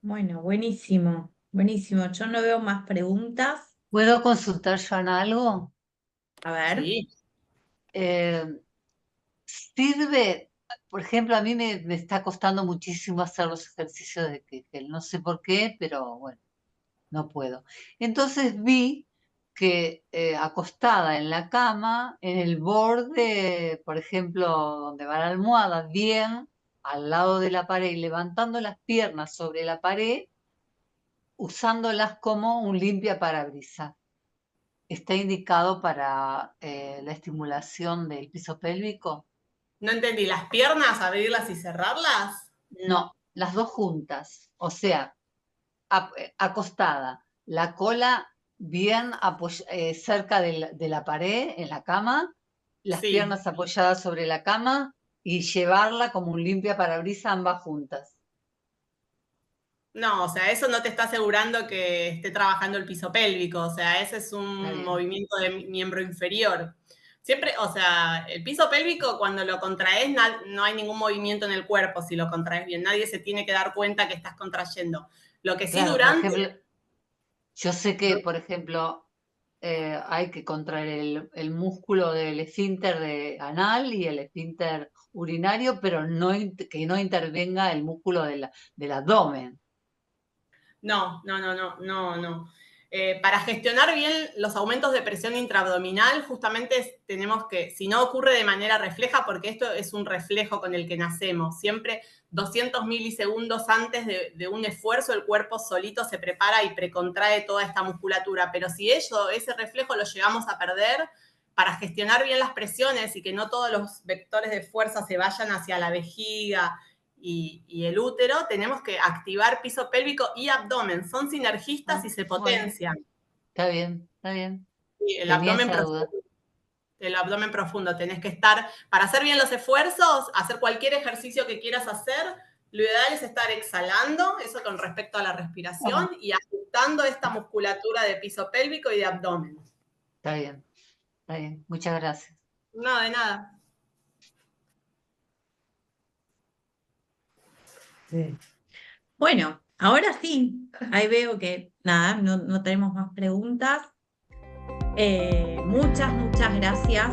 Bueno, buenísimo, buenísimo. Yo no veo más preguntas. ¿Puedo consultar yo en algo? A ver. Sí. Sirve, por ejemplo, a mí me está costando muchísimo hacer los ejercicios de Kegel, no sé por qué, pero bueno, no puedo. Entonces vi que acostada en la cama, en el borde, por ejemplo, donde va la almohada, bien al lado de la pared, levantando las piernas sobre la pared, usándolas como un limpia parabrisas. ¿Está indicado para la estimulación del piso pélvico? No entendí, ¿las piernas, abrirlas y cerrarlas? No, las dos juntas, o sea, acostada, la cola bien cerca de la pared, en la cama, las Sí. piernas apoyadas sobre la cama y llevarla como un limpia parabrisas ambas juntas. No, o sea, eso no te está asegurando que esté trabajando el piso pélvico, o sea, ese es un movimiento de miembro inferior. Siempre, o sea, el piso pélvico cuando lo contraes no hay ningún movimiento en el cuerpo si lo contraes bien, nadie se tiene que dar cuenta que estás contrayendo. Lo que sí Claro, durante... por ejemplo, yo sé que, por ejemplo, hay que contraer el músculo del esfínter anal y el esfínter urinario, pero que no intervenga el músculo del abdomen. No. Para gestionar bien los aumentos de presión intraabdominal, justamente tenemos que, si no ocurre de manera refleja, porque esto es un reflejo con el que nacemos, siempre 200 milisegundos antes de un esfuerzo, el cuerpo solito se prepara y precontrae toda esta musculatura, pero si ese reflejo lo llegamos a perder, para gestionar bien las presiones y que no todos los vectores de fuerza se vayan hacia la vejiga y el útero, tenemos que activar piso pélvico y abdomen. Son sinergistas y se potencian. Bueno, está bien, está bien. Sí, el Tenía abdomen esa profundo. duda. El abdomen profundo. Tenés que estar, para hacer bien los esfuerzos, hacer cualquier ejercicio que quieras hacer, lo ideal es estar exhalando, eso con respecto a la respiración, y ajustando esta musculatura de piso pélvico y de abdomen. Está bien, está bien. Muchas gracias. No, de nada. Sí. Bueno, ahora sí, ahí veo que nada, no tenemos más preguntas. Muchas gracias